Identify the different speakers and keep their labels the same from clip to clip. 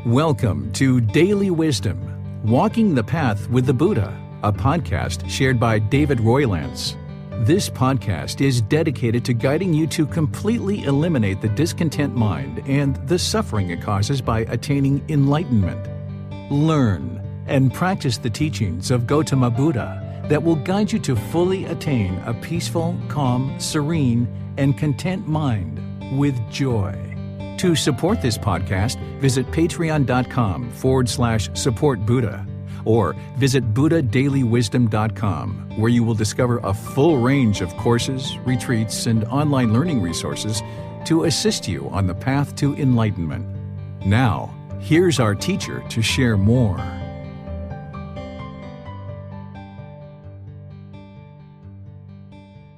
Speaker 1: Welcome to Daily Wisdom, Walking the Path with the Buddha, a podcast shared by David Roylance. This podcast is dedicated to guiding you to completely eliminate the discontent mind and the suffering it causes by attaining enlightenment. Learn and practice the teachings of Gotama Buddha that will guide you to fully attain a peaceful, calm, serene, and content mind with joy. To support this podcast, visit patreon.com/support Buddha or visit buddhadailywisdom.com, where you will discover a full range of courses, retreats, and online learning resources to assist you on the path to enlightenment. Now, here's our teacher to share more.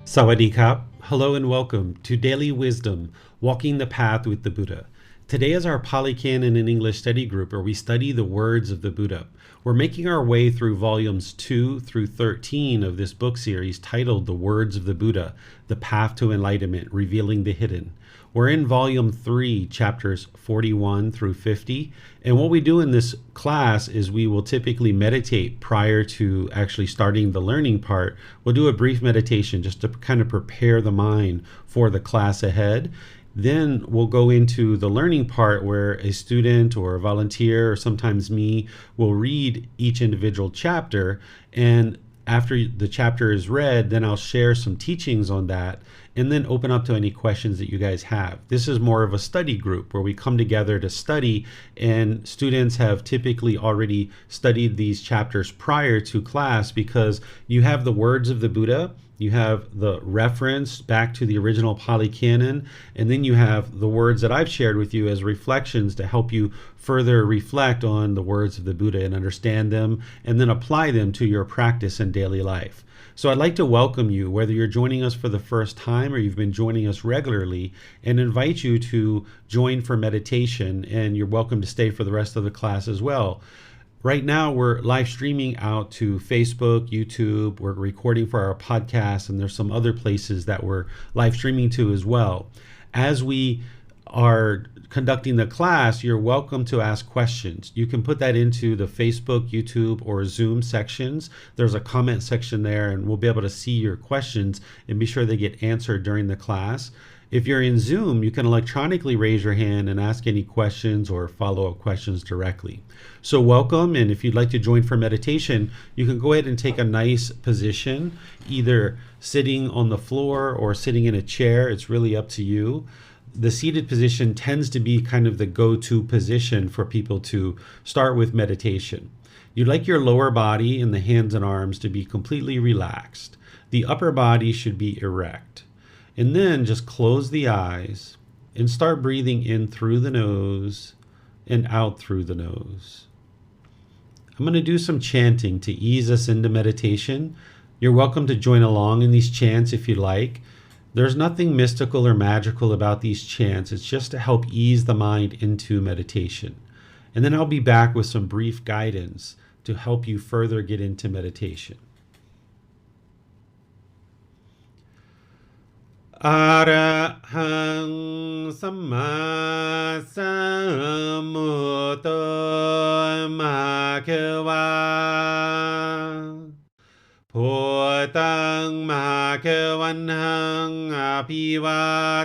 Speaker 2: Sawadee Kap. Hello and welcome to Daily Wisdom, Walking the Path with the Buddha. Today is our Pali Canon in English study group where we study the words of the Buddha. We're making our way through volumes 2 through 13 of this book series titled The Words of the Buddha, The Path to Enlightenment, Revealing the Hidden. We're in volume 3, chapters 41 through 50. And what we do in this class is we will typically meditate prior to actually starting the learning part. We'll do a brief meditation just to kind of prepare the mind for the class ahead. Then we'll go into the learning part where a student or a volunteer or sometimes me will read each individual chapter. And after the chapter is read, then I'll share some teachings on that and then open up to any questions that you guys have. This is more of a study group where we come together to study, and students have typically already studied these chapters prior to class because you have the words of the Buddha, you have the reference back to the original Pali Canon, and then you have the words that I've shared with you as reflections to help you further reflect on the words of the Buddha and understand them and then apply them to your practice in daily life. So I'd like to welcome you, whether you're joining us for the first time or you've been joining us regularly, and invite you to join for meditation, and you're welcome to stay for the rest of the class as well. Right now, we're live streaming out to Facebook, YouTube. We're recording for our podcast, and there's some other places that we're live streaming to as well. As we are conducting the class, you're welcome to ask questions. You can put that into the Facebook, YouTube, or Zoom sections. There's a comment section there, and we'll be able to see your questions and be sure they get answered during the class. If you're in Zoom, you can electronically raise your hand and ask any questions or follow-up questions directly. So welcome, and if you'd like to join for meditation, you can go ahead and take a nice position, either sitting on the floor or sitting in a chair. It's really up to you. The seated position tends to be kind of the go-to position for people to start with meditation. You'd like your lower body and the hands and arms to be completely relaxed. The upper body should be erect. And then just close the eyes and start breathing in through the nose and out through the nose. I'm going to do some chanting to ease us into meditation. You're welcome to join along in these chants if you like. There's nothing mystical or magical about these chants. It's just to help ease the mind into meditation. And then I'll be back with some brief guidance to help you further get into meditation. Arahang Samma Sambuddho Bhagava Bhutang Bhagavanhang Abhivateyami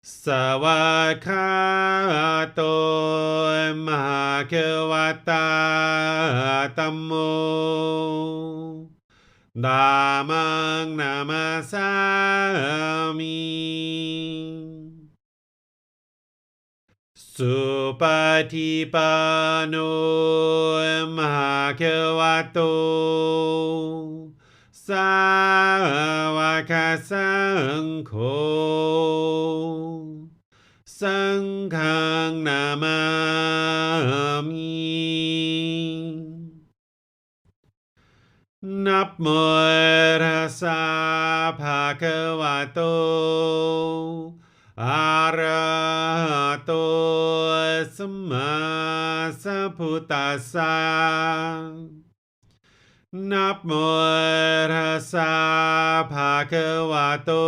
Speaker 2: Savakato Bhagavata Tammo Dhammang Namasami Supatipano Bhagavato Sāvaka Saṅkho Saṅghang Namami Namo Tassa Bhagavato Arahato Samma Sambuddhassa Namo Tassa Bhagavato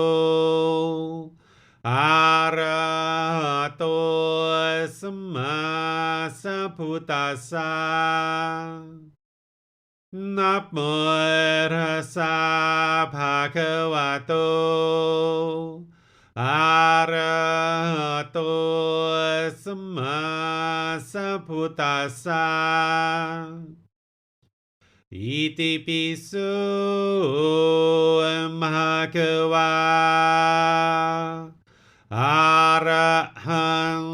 Speaker 2: สัมมาสัมพุทธัสสะนะโมตัสสะภะคะวะโตอะระหะโตสัมมาสัมพุทธัสสะอิติปิโสภะคะวะอะระหัง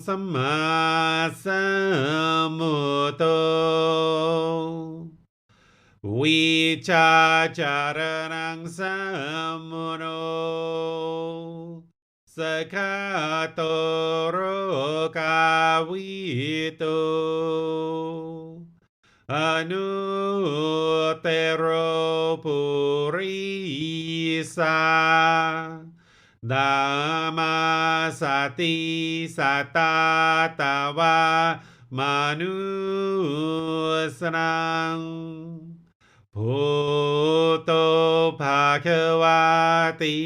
Speaker 2: สัมมาสัมพุทโธวิชาจารณังสัมมุโนสกขาโตโรกาวิโตอนุเตโรปุริสาดามาสติสัตตาตาวามนุสนังพุทโธภาควาติ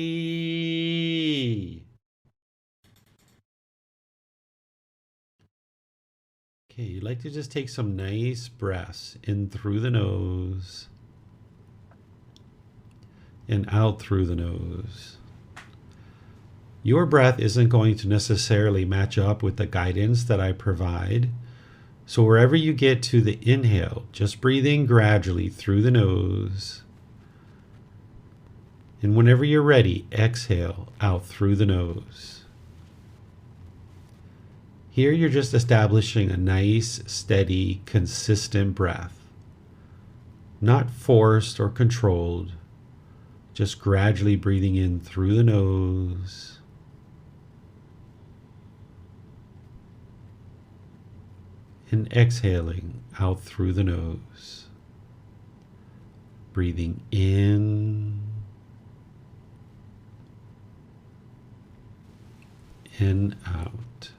Speaker 2: Okay, you'd like to just take some nice breaths in through the nose and out through the nose. Your breath isn't going to necessarily match up with the guidance that I provide. So wherever you get to the inhale, just breathe in gradually through the nose. And whenever you're ready, exhale out through the nose. Here you're just establishing a nice, steady, consistent breath. Not forced or controlled, just gradually breathing in through the nose. And exhaling out through the nose. Breathing in and out.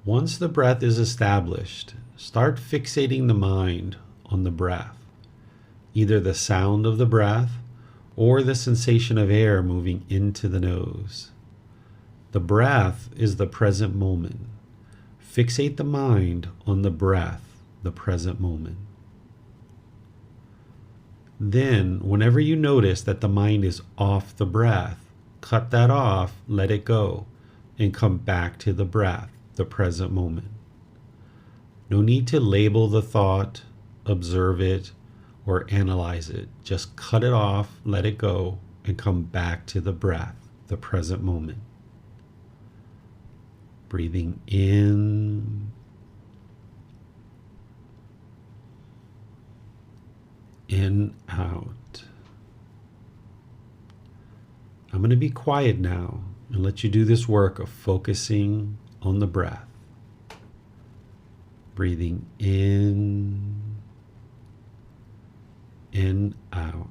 Speaker 2: Once the breath is established, start fixating the mind on the breath, either the sound of the breath or the sensation of air moving into the nose. The breath is the present moment. Fixate the mind on the breath, the present moment. Then, whenever you notice that the mind is off the breath, cut that off, let it go, and come back to the breath, the present moment. No need to label the thought, observe it, or analyze it. Just cut it off, let it go, and come back to the breath, the present moment. Breathing in out. I'm going to be quiet now and let you do this work of focusing on the breath. Breathing in and out.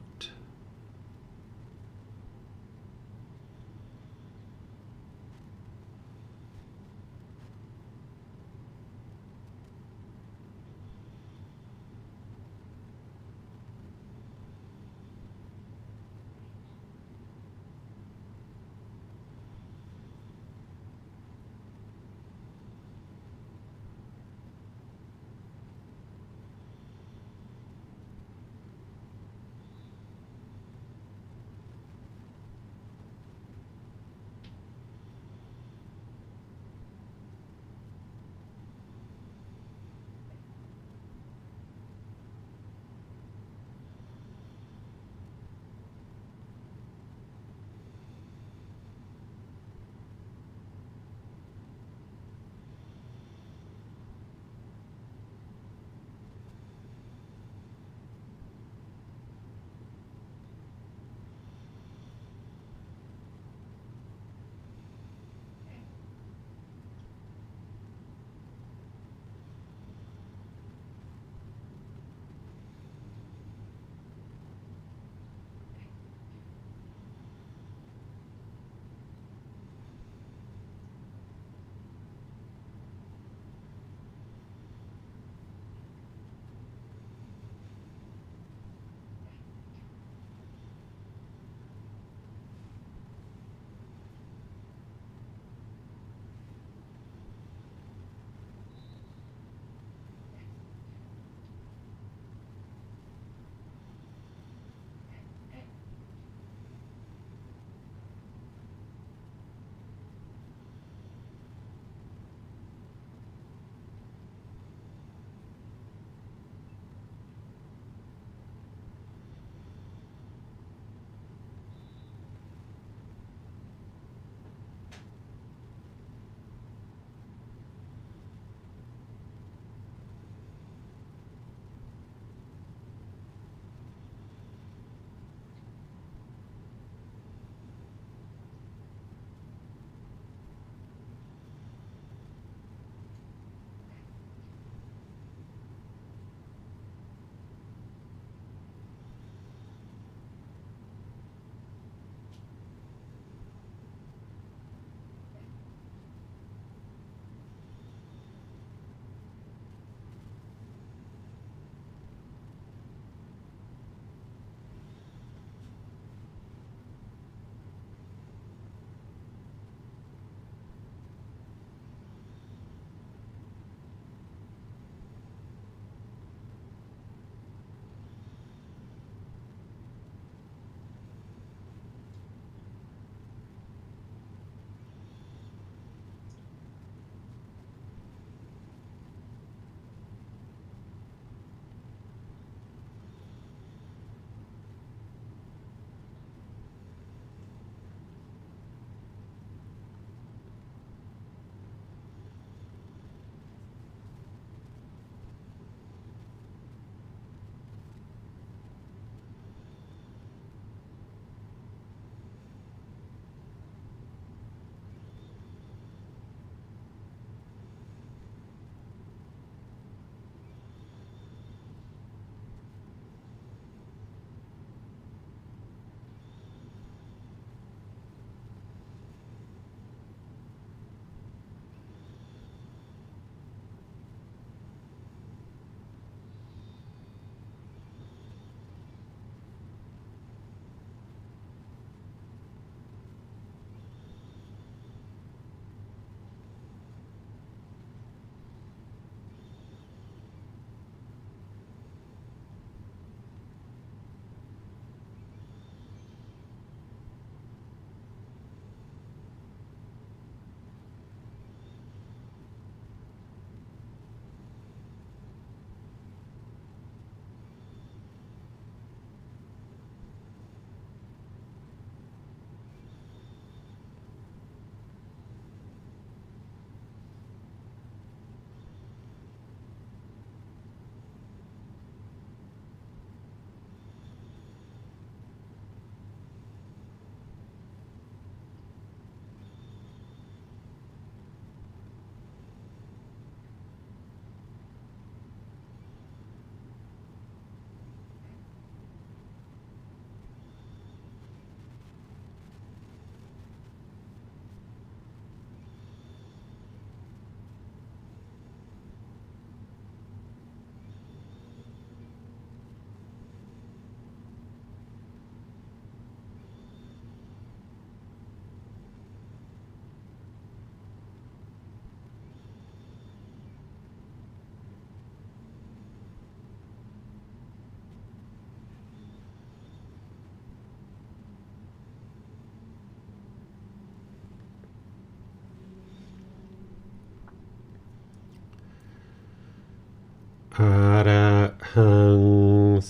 Speaker 2: อะระหัง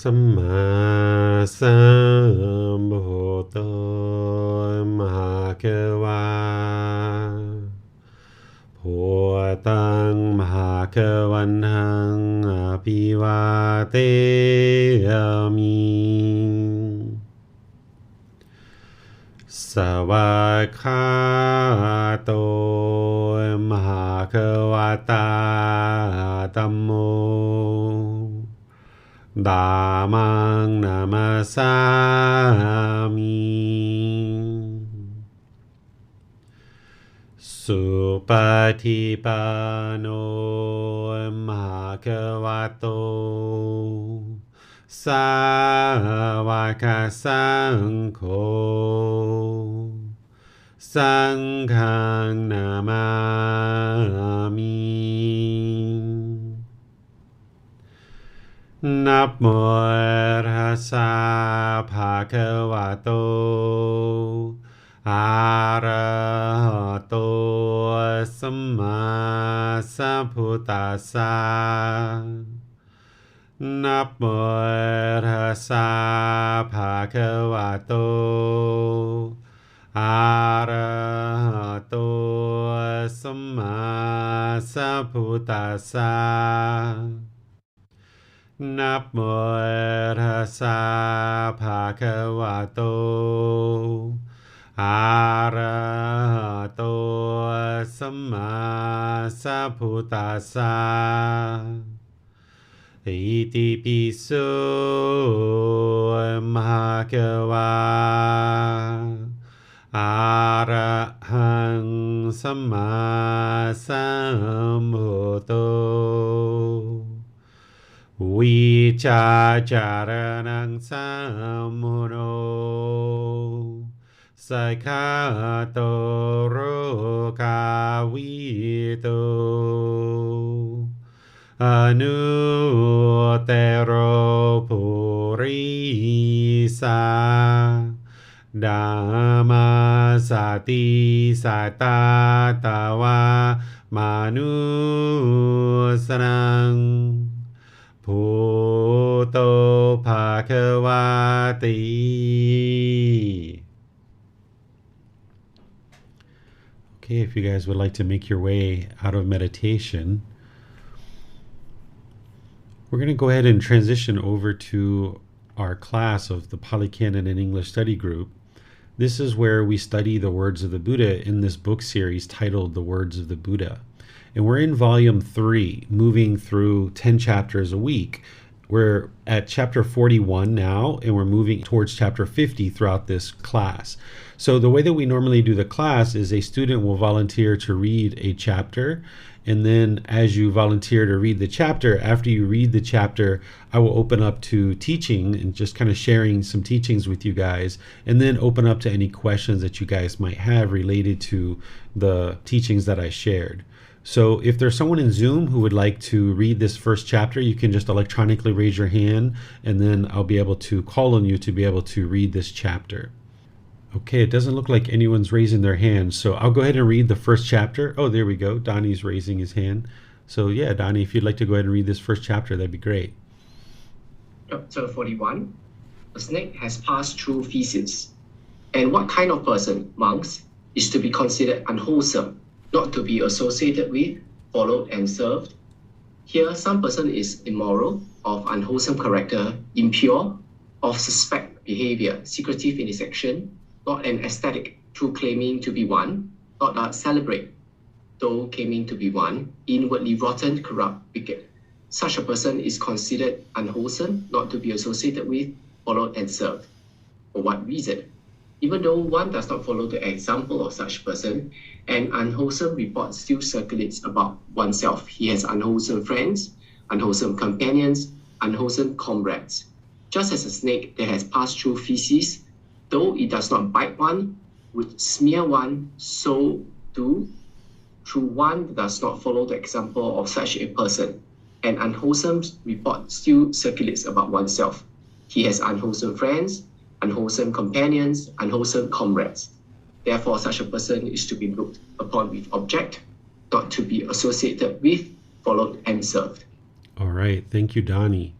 Speaker 2: สัมมาสัมพุทโธมหาเกวาพุทธังมหาเกวันหังอภิวาเทมิสวากขาโตมหาเกวตาธัมโมธัมมังนามัสสามิสุปฏิปันโนมหาเกวโตสาวกสังโฆสังฆังนามามินะโมตัสสะภะคะวะโตอะระหะโตสัมมาสัมพุทธัสสะนะโมตัสสะภะคะวะโตอะระหะโตสัมมาสัมพุทธัสสะนะโมตัสสะภะคะวะโตอะระหะโตสัมมาสัมพุทธัสสะอิติปิโสมหาเกวาอะระหังสัมมาสัมพุทโธวิชาจารณังสัมมุโนสักขาโตโรกาวิโตอนุเตโรปุริสาดัมมาสติสัตตาตาวามนุสนังพุทโธภควาติ Okay, if you guys would like to make your way out of meditation, we're going to go ahead and transition over to our class of the Pali Canon and English Study Group. This is where we study the words of the Buddha in this book series titled The Words of the Buddha. And we're in volume 3, moving through 10 chapters a week. We're at chapter 41 now, and we're moving towards chapter 50 throughout this class. So the way that we normally do the class is a student will volunteer to read a chapter, and then as you volunteer to read the chapter, after you read the chapter, I will open up to teaching and just kind of sharing some teachings with you guys, and then open up to any questions that you guys might have related to the teachings that I shared. So if there's someone in Zoom who would like to read this first chapter, you can just electronically raise your hand, and then I'll be able to call on you to be able to read this chapter. Okay, it doesn't look like anyone's raising their hand, so I'll go ahead and read the first chapter. Oh, there we go. Donnie's raising his hand. So yeah, Donnie, if you'd like to go ahead and read this first chapter, that'd be great.
Speaker 3: Chapter 41. A snake has passed through feces. And what kind of person, monks, is to be considered unwholesome, not to be associated with, followed, and served? Here, some person is immoral, of unwholesome character, impure, of suspect behavior, secretive in his action, not an aesthetic, through claiming to be one, not a celebrate, though claiming to be one, inwardly rotten, corrupt, wicked. Such a person is considered unwholesome, not to be associated with, followed, and served. For what reason? Even though one does not follow the example of such person, an unwholesome report still circulates about oneself. He has unwholesome friends, unwholesome companions, unwholesome comrades. Just as a snake that has passed through feces, though it does not bite one, would smear one, so too, through one that does not follow the example of such a person. An unwholesome report still circulates about oneself. He has unwholesome friends, unwholesome companions, unwholesome comrades. Therefore, such a person is to be looked upon with object, not to be associated with, followed, and served.
Speaker 2: All right. Thank you, Donnie.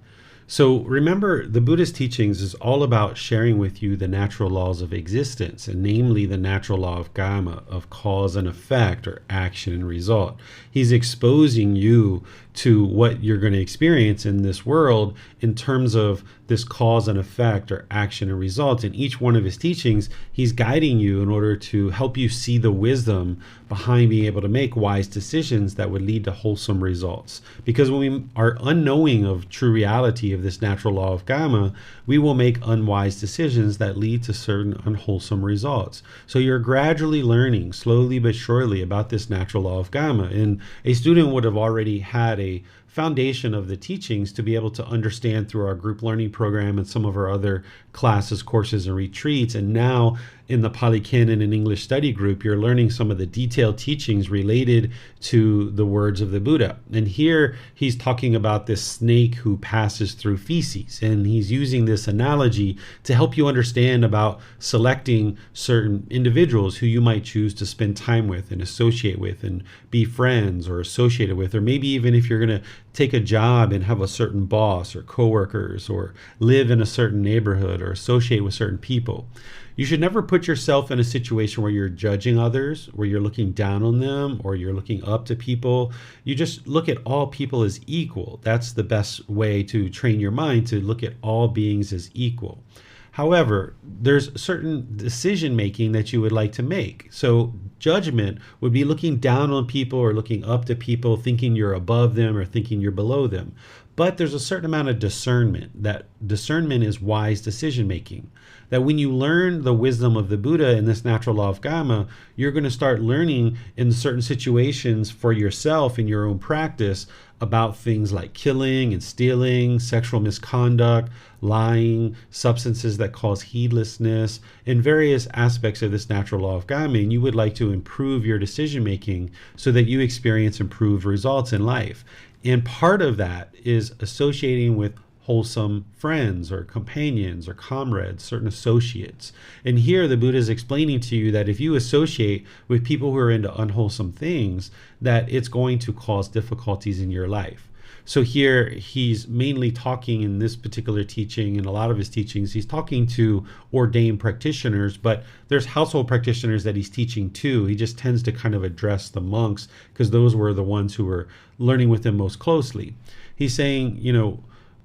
Speaker 2: So remember, the Buddhist teachings is all about sharing with you the natural laws of existence, and namely the natural law of karma, of cause and effect, or action and result. He's exposing you to what you're going to experience in this world in terms of this cause and effect, or action and result. In each one of his teachings, he's guiding you in order to help you see the wisdom behind being able to make wise decisions that would lead to wholesome results. Because when we are unknowing of true reality of this natural law of karma, we will make unwise decisions that lead to certain unwholesome results. So you're gradually learning, slowly but surely, about this natural law of karma. And a student would have already had a foundation of the teachings to be able to understand through our group learning program and some of our other classes, courses, and retreats. And now in the Pali Canon and English study group, you're learning some of the detailed teachings related to the words of the Buddha. And here he's talking about this snake who passes through feces. And he's using this analogy to help you understand about selecting certain individuals who you might choose to spend time with and associate with and be friends or associated with, or maybe even if you're going to take a job and have a certain boss or coworkers, or live in a certain neighborhood or associate with certain people. You should never put yourself in a situation where you're judging others, where you're looking down on them, or you're looking up to people. You just look at all people as equal. That's the best way to train your mind, to look at all beings as equal. However, there's certain decision making that you would like to make. So judgment would be looking down on people or looking up to people, thinking you're above them or thinking you're below them. But there's a certain amount of discernment. That discernment is wise decision making. That when you learn the wisdom of the Buddha and this natural law of karma, you're going to start learning in certain situations for yourself in your own practice about things like killing and stealing, sexual misconduct, lying, substances that cause heedlessness, and various aspects of this natural law of karma. And you would like to improve your decision making so that you experience improved results in life. And part of that is associating with wholesome friends or companions or comrades, certain associates. And here the Buddha is explaining to you that if you associate with people who are into unwholesome things, that it's going to cause difficulties in your life. So here he's mainly talking in this particular teaching, and a lot of his teachings, he's talking to ordained practitioners, but there's household practitioners that he's teaching to. He just tends to kind of address the monks because those were the ones who were learning with him most closely. He's saying,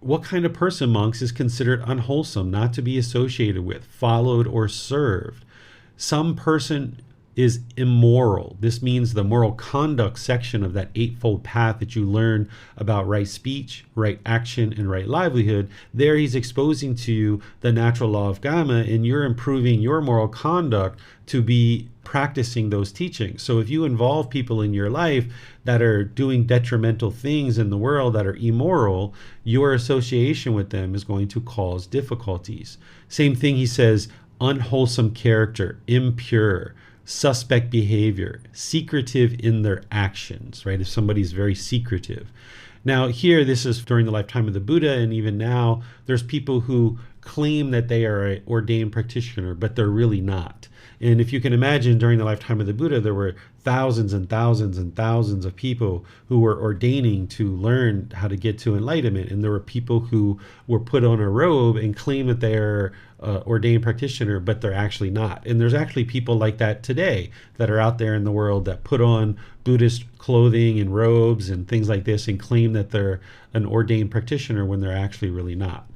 Speaker 2: what kind of person, monks, is considered unwholesome, not to be associated with, followed, or served? Some person is immoral. This means the moral conduct section of that eightfold path that you learn about right speech, right action, and right livelihood. There he's exposing to you the natural law of karma, and you're improving your moral conduct to be practicing those teachings. So if you involve people in your life that are doing detrimental things in the world, that are immoral, your association with them is going to cause difficulties. Same thing, he says, unwholesome character, impure, suspect behavior, secretive in their actions, right? If somebody's very secretive. Now here, this is during the lifetime of the Buddha, and even now, there's people who claim that they are an ordained practitioner, but they're really not. And if you can imagine, during the lifetime of the Buddha, there were thousands and thousands and thousands of people who were ordaining to learn how to get to enlightenment. And there were people who were put on a robe and claim that they're ordained practitioner, but they're actually not. And there's actually people like that today that are out there in the world that put on Buddhist clothing and robes and things like this and claim that they're an ordained practitioner when they're actually really not.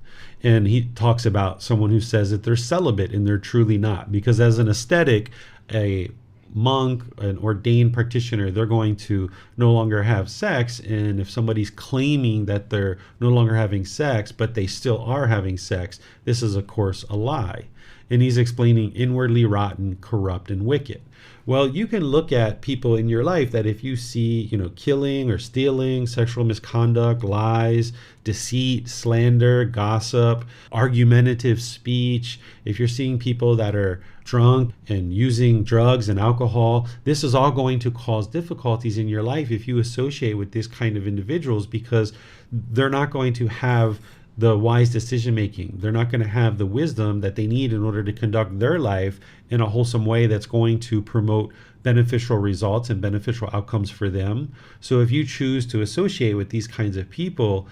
Speaker 2: And he talks about someone who says that they're celibate and they're truly not, because as an ascetic, a monk, an ordained practitioner, they're going to no longer have sex. And if somebody's claiming that they're no longer having sex, but they still are having sex, this is of course a lie. And he's explaining inwardly rotten, corrupt, and wicked. Well, you can look at people in your life that if you see, killing or stealing, sexual misconduct, lies, deceit, slander, gossip, argumentative speech, if you're seeing people that are drunk and using drugs and alcohol, this is all going to cause difficulties in your life if you associate with this kind of individuals, because they're not going to have the wise decision making. They're not going to have the wisdom that they need in order to conduct their life in a wholesome way that's going to promote beneficial results and beneficial outcomes for them. So if you choose to associate with these kinds of people,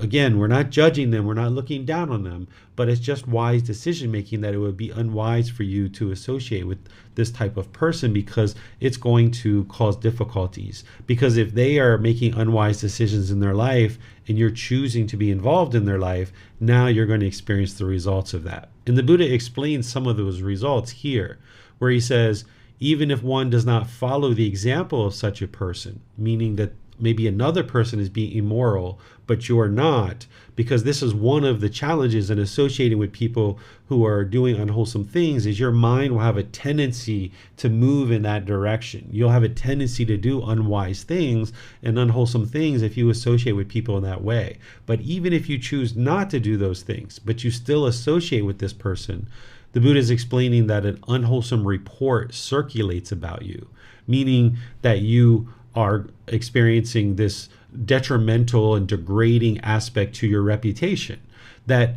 Speaker 2: again, we're not judging them, we're not looking down on them, but it's just wise decision making that it would be unwise for you to associate with this type of person, because it's going to cause difficulties. Because if they are making unwise decisions in their life and you're choosing to be involved in their life, now you're going to experience the results of that. And the Buddha explains some of those results here, where he says, even if one does not follow the example of such a person, meaning that maybe another person is being immoral, but you're not, because this is one of the challenges in associating with people who are doing unwholesome things, is your mind will have a tendency to move in that direction. You'll have a tendency to do unwise things and unwholesome things if you associate with people in that way. But even if you choose not to do those things, but you still associate with this person, the Buddha is explaining that an unwholesome report circulates about you, meaning that you are experiencing this detrimental and degrading aspect to your reputation. That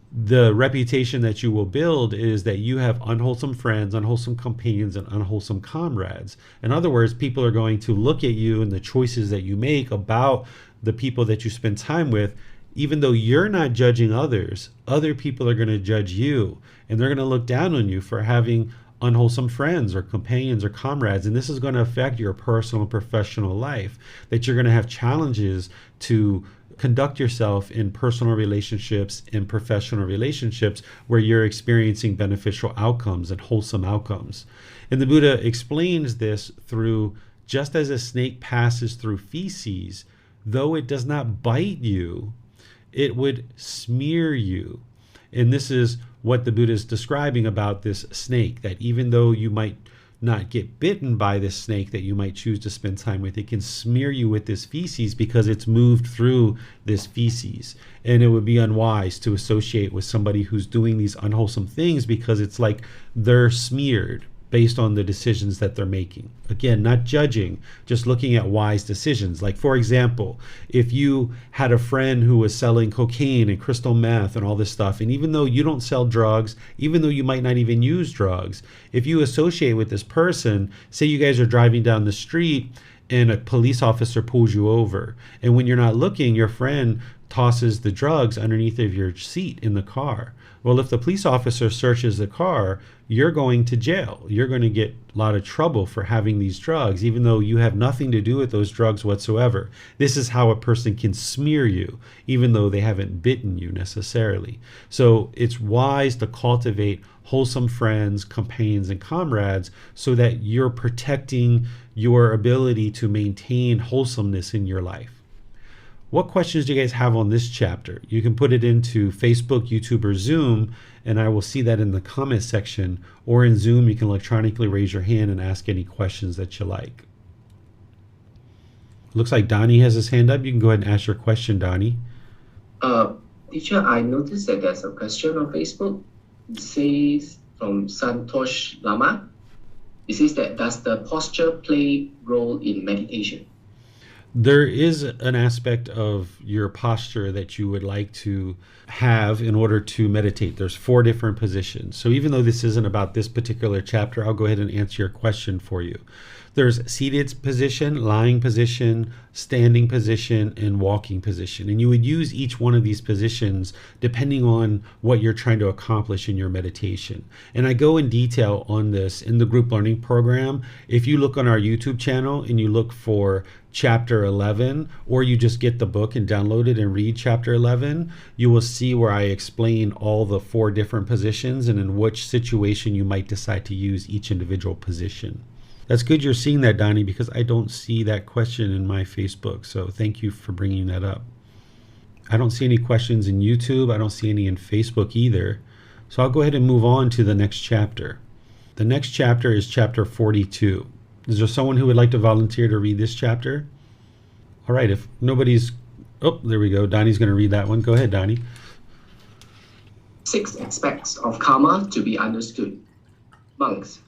Speaker 2: the reputation that you will build is that you have unwholesome friends, unwholesome companions, and unwholesome comrades. In other words, people are going to look at you and the choices that you make about the people that you spend time with. Even though you're not judging others, other people are going to judge you, and they're going to look down on you for having unwholesome friends or companions or comrades. And this is going to affect your personal and professional life, that you're going to have challenges to conduct yourself in personal relationships and professional relationships where you're experiencing beneficial outcomes and wholesome outcomes. And the Buddha explains this through, just as a snake passes through feces, though it does not bite you, it would smear you. And this is what the Buddha is describing about this snake, that even though you might not get bitten by this snake that you might choose to spend time with, it can smear you with this feces because it's moved through this feces. And it would be unwise to associate with somebody who's doing these unwholesome things, because it's like they're smeared based on the decisions that they're making. Again, not judging, just looking at wise decisions. Like, for example, if you had a friend who was selling cocaine and crystal meth and all this stuff, and even though you don't sell drugs, even though you might not even use drugs, if you associate with this person, say you guys are driving down the street and a police officer pulls you over, and when you're not looking, your friend tosses the drugs underneath of your seat in the car. Well, if the police officer searches the car, you're going to jail. You're going to get a lot of trouble for having these drugs, even though you have nothing to do with those drugs whatsoever. This is how a person can smear you, even though they haven't bitten you necessarily. So it's wise to cultivate wholesome friends, companions, and comrades so that you're protecting your ability to maintain wholesomeness in your life. What questions do you guys have on this chapter? You can put it into Facebook, YouTube, or Zoom, and I will see that in the comment section. Or in Zoom, you can electronically raise your hand and ask any questions that you like. Looks like Donnie has his hand up. You can go ahead and ask your question, Donnie.
Speaker 3: Teacher, I noticed that there's a question on Facebook. It says from Santosh Lama. It says that, does the posture play role in meditation?
Speaker 2: There is an aspect of your posture that you would like to have in order to meditate. There's 4 different positions. So even though this isn't about this particular chapter, I'll go ahead and answer your question for you. There's seated position, lying position, standing position, and walking position. And you would use each one of these positions depending on what you're trying to accomplish in your meditation. And I go in detail on this in the group learning program. If you look on our YouTube channel and you look for chapter 11, or you just get the book and download it and read chapter 11, you will see where I explain all the 4 different positions and in which situation you might decide to use each individual position. That's good you're seeing that, Donnie, because I don't see that question in my Facebook. So thank you for bringing that up. I don't see any questions in YouTube. I don't see any in Facebook either. So I'll go ahead and move on to the next chapter. The next chapter is chapter 42. Is there someone who would like to volunteer to read this chapter? All right, if nobody's... Oh, there we go. Donnie's going to read that one. Go ahead, Donnie.
Speaker 3: 6 aspects of karma to be understood. Monks,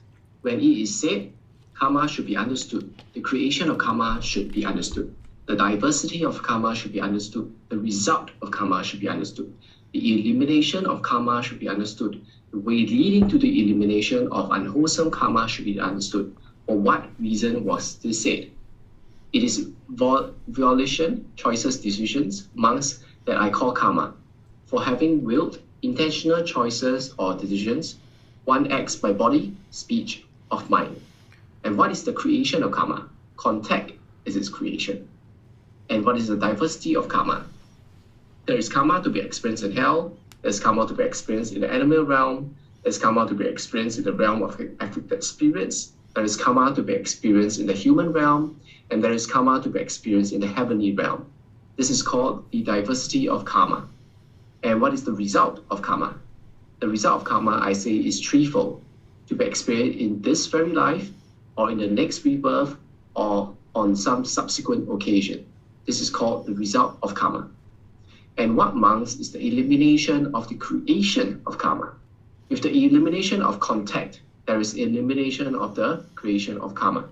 Speaker 3: when it is said, karma should be understood, the creation of karma should be understood. The diversity of karma should be understood. The result of karma should be understood. The elimination of karma should be understood. The way leading to the elimination of unwholesome karma should be understood. For what reason was this said? It is volition, choices, decisions, monks, that I call karma. For having willed, intentional choices or decisions, one acts by body, speech, of mind. And what is the creation of karma? Contact is its creation. And what is the diversity of karma? There is karma to be experienced in hell. There's karma to be experienced in the animal realm. There's karma to be experienced in the realm of afflicted spirits. There is karma to be experienced in the human realm. And there is karma to be experienced in the heavenly realm. This is called the diversity of karma. And what is the result of karma? The result of karma, I say, is threefold: to be experienced in this very life, or in the next rebirth, or on some subsequent occasion. This is called the result of karma. And what monks is the elimination of the creation of karma. With the elimination of contact, there is elimination of the creation of karma.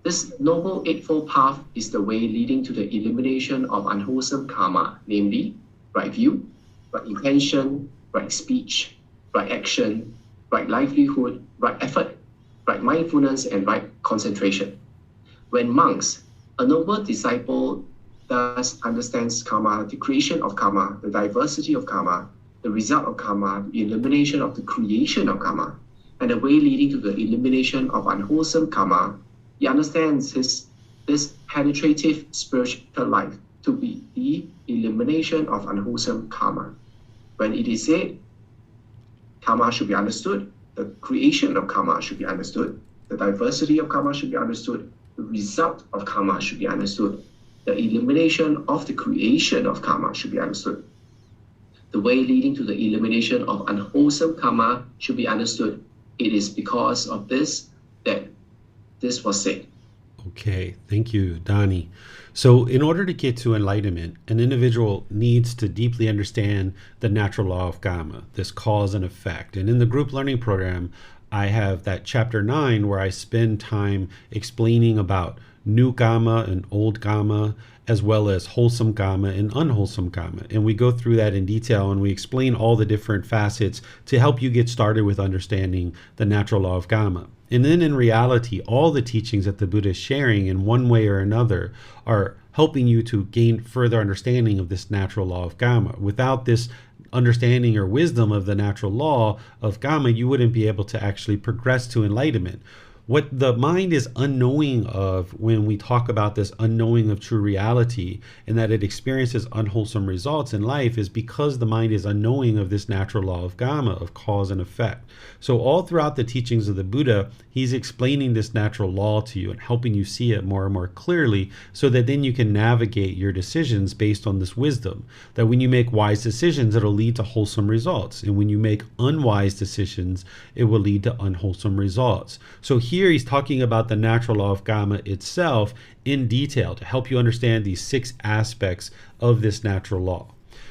Speaker 3: This Noble Eightfold Path is the way leading to the elimination of unwholesome karma, namely right view, right intention, right speech, right action, right livelihood, right effort, right mindfulness, and right concentration. When monks, a noble disciple, thus understands karma, the creation of karma, the diversity of karma, the result of karma, the elimination of the creation of karma, and the way leading to the elimination of unwholesome karma, he understands this penetrative spiritual life to be the elimination of unwholesome karma. When it is said, karma should be understood, the creation of karma should be understood, the diversity of karma should be understood, the result of karma should be understood, the elimination of the creation of karma should be understood. The way leading to the elimination of unwholesome karma should be understood. It is because of this that this was said.
Speaker 2: Okay, thank you, Donnie. So in order to get to enlightenment, an individual needs to deeply understand the natural law of karma, this cause and effect. And in the group learning program, I have that chapter 9 where I spend time explaining about new karma and old karma, as well as wholesome karma and unwholesome karma. And we go through that in detail and we explain all the different facets to help you get started with understanding the natural law of karma. And then in reality, all the teachings that the Buddha is sharing in one way or another are helping you to gain further understanding of this natural law of karma. Without this understanding or wisdom of the natural law of karma, you wouldn't be able to actually progress to enlightenment. What the mind is unknowing of when we talk about this unknowing of true reality and that it experiences unwholesome results in life is because the mind is unknowing of this natural law of karma, of cause and effect. So all throughout the teachings of the Buddha, he's explaining this natural law to you and helping you see it more and more clearly so that then you can navigate your decisions based on this wisdom. That when you make wise decisions, it'll lead to wholesome results. And when you make unwise decisions, it will lead to unwholesome results. So here he's talking about the natural law of karma itself in detail to help you understand these 6 aspects of this natural law.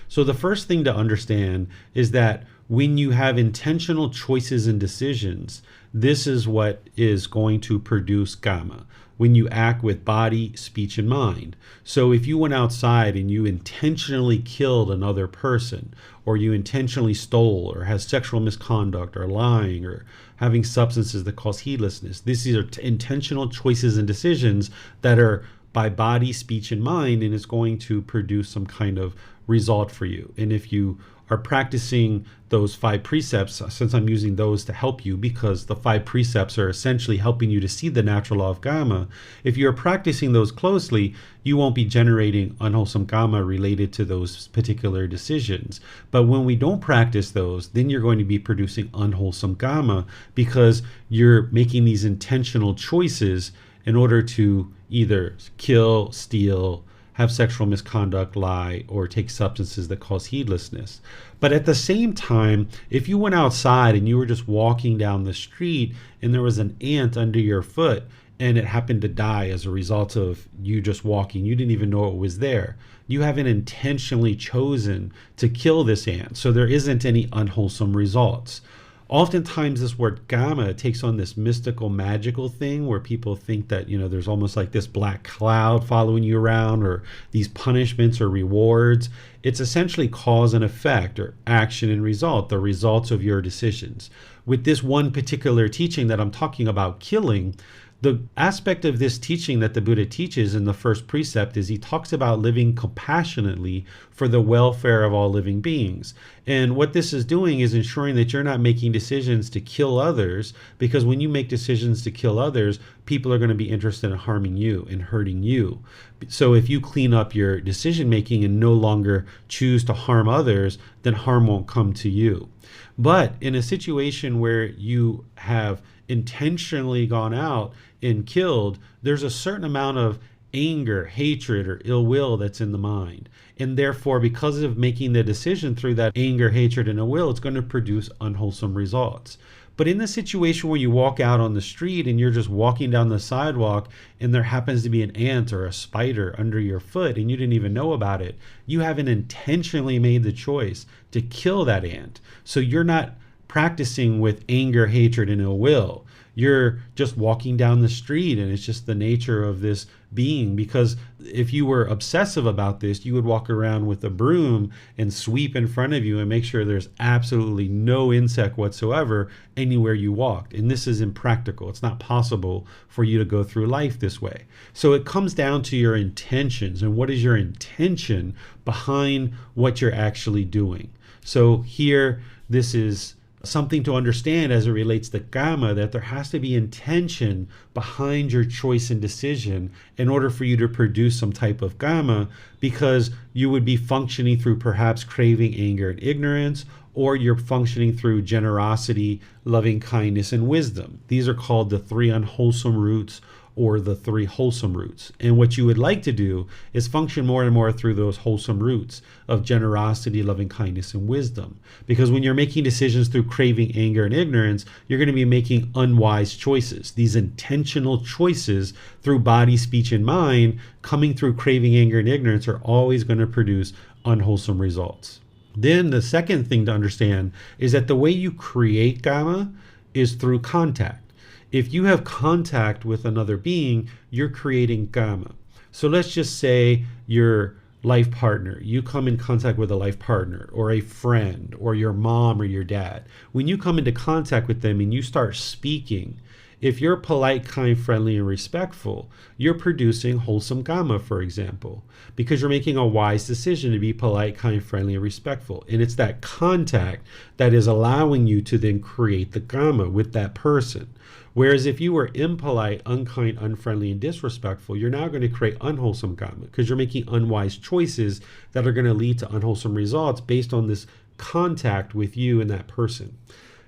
Speaker 2: So the first thing to understand is that when you have intentional choices and decisions, this is what is going to produce karma. When you act with body, speech, and mind. So if you went outside and you intentionally killed another person, or you intentionally stole, or has sexual misconduct, or lying, or having substances that cause heedlessness, these are intentional choices and decisions that are by body, speech, and mind, and it's going to produce some kind of result for you. And if you are practicing those 5 precepts, since I'm using those to help you because the 5 precepts are essentially helping you to see the natural law of karma, if you're practicing those closely, you won't be generating unwholesome karma related to those particular decisions. But when we don't practice those, then you're going to be producing unwholesome karma because you're making these intentional choices in order to either kill, steal, have sexual misconduct, lie, or take substances that cause heedlessness. But at the same time, if you went outside and you were just walking down the street and there was an ant under your foot and it happened to die as a result of you just walking, you didn't even know it was there. You haven't intentionally chosen to kill this ant, so there isn't any unwholesome results. Oftentimes this word Gama takes on this mystical, magical thing where people think that, there's almost like this black cloud following you around, or these punishments or rewards. It's essentially cause and effect, or action and result, the results of your decisions. With this one particular teaching that I'm talking about, killing, the aspect of this teaching that the Buddha teaches in the first precept is he talks about living compassionately for the welfare of all living beings. And what this is doing is ensuring that you're not making decisions to kill others, because when you make decisions to kill others, people are going to be interested in harming you and hurting you. So if you clean up your decision making and no longer choose to harm others, then harm won't come to you. But in a situation where you have intentionally gone out and killed, there's a certain amount of anger, hatred, or ill will that's in the mind. And therefore, because of making the decision through that anger, hatred, and ill will, it's going to produce unwholesome results. But in the situation where you walk out on the street and you're just walking down the sidewalk and there happens to be an ant or a spider under your foot and you didn't even know about it, you haven't intentionally made the choice to kill that ant. So you're not practicing with anger, hatred, and ill will. You're just walking down the street, and it's just the nature of this being. Because if you were obsessive about this, you would walk around with a broom and sweep in front of you and make sure there's absolutely no insect whatsoever anywhere you walked. And this is impractical. It's not possible for you to go through life this way. So it comes down to your intentions, and what is your intention behind what you're actually doing. So here, this is something to understand as it relates to Gama, that there has to be intention behind your choice and decision in order for you to produce some type of Gama, because you would be functioning through perhaps craving, anger, and ignorance, or you're functioning through generosity, loving kindness, and wisdom. These are called the 3 unwholesome roots, or the 3 wholesome roots. And what you would like to do is function more and more through those wholesome roots of generosity, loving kindness, and wisdom. Because when you're making decisions through craving, anger, and ignorance, you're going to be making unwise choices. These intentional choices through body, speech, and mind, coming through craving, anger, and ignorance, are always going to produce unwholesome results. Then the second thing to understand is that the way you create Gama is through contact. If you have contact with another being, you're creating Gama. So let's just say your life partner, you come in contact with a life partner, or a friend, or your mom or your dad. When you come into contact with them and you start speaking, if you're polite, kind, friendly, and respectful, you're producing wholesome Gama, for example, because you're making a wise decision to be polite, kind, friendly, and respectful. And it's that contact that is allowing you to then create the Gama with that person. Whereas if you were impolite, unkind, unfriendly, and disrespectful, you're now going to create unwholesome Gama, because you're making unwise choices that are going to lead to unwholesome results based on this contact with you and that person.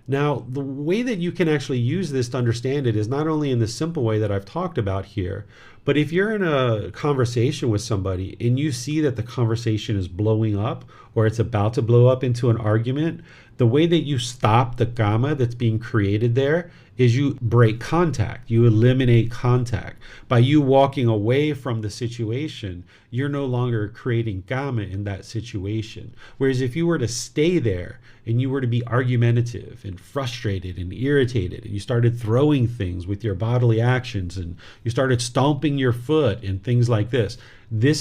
Speaker 2: Now, the way that you can actually use this to understand it is not only in the simple way that I've talked about here, but if you're in a conversation with somebody and you see that the conversation is blowing up, or it's about to blow up into an argument, the way that you stop the Gama that's being created there is you break contact. You eliminate contact. By you walking away from the situation, you're no longer creating Gama in that situation. Whereas if you were to stay there and you were to be argumentative and frustrated and irritated, and you started throwing things with your bodily actions, and you started stomping your foot and things like this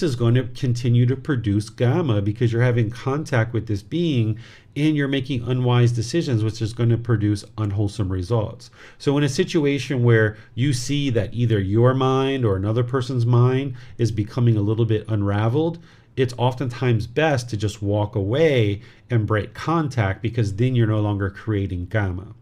Speaker 2: is going to continue to produce Gama, because you're having contact with this being and you're making unwise decisions, which is going to produce unwholesome results. So in a situation where you see that either your mind or another person's mind is becoming a little bit unraveled, it's oftentimes best to just walk away and break contact, because then you're no longer creating Gama.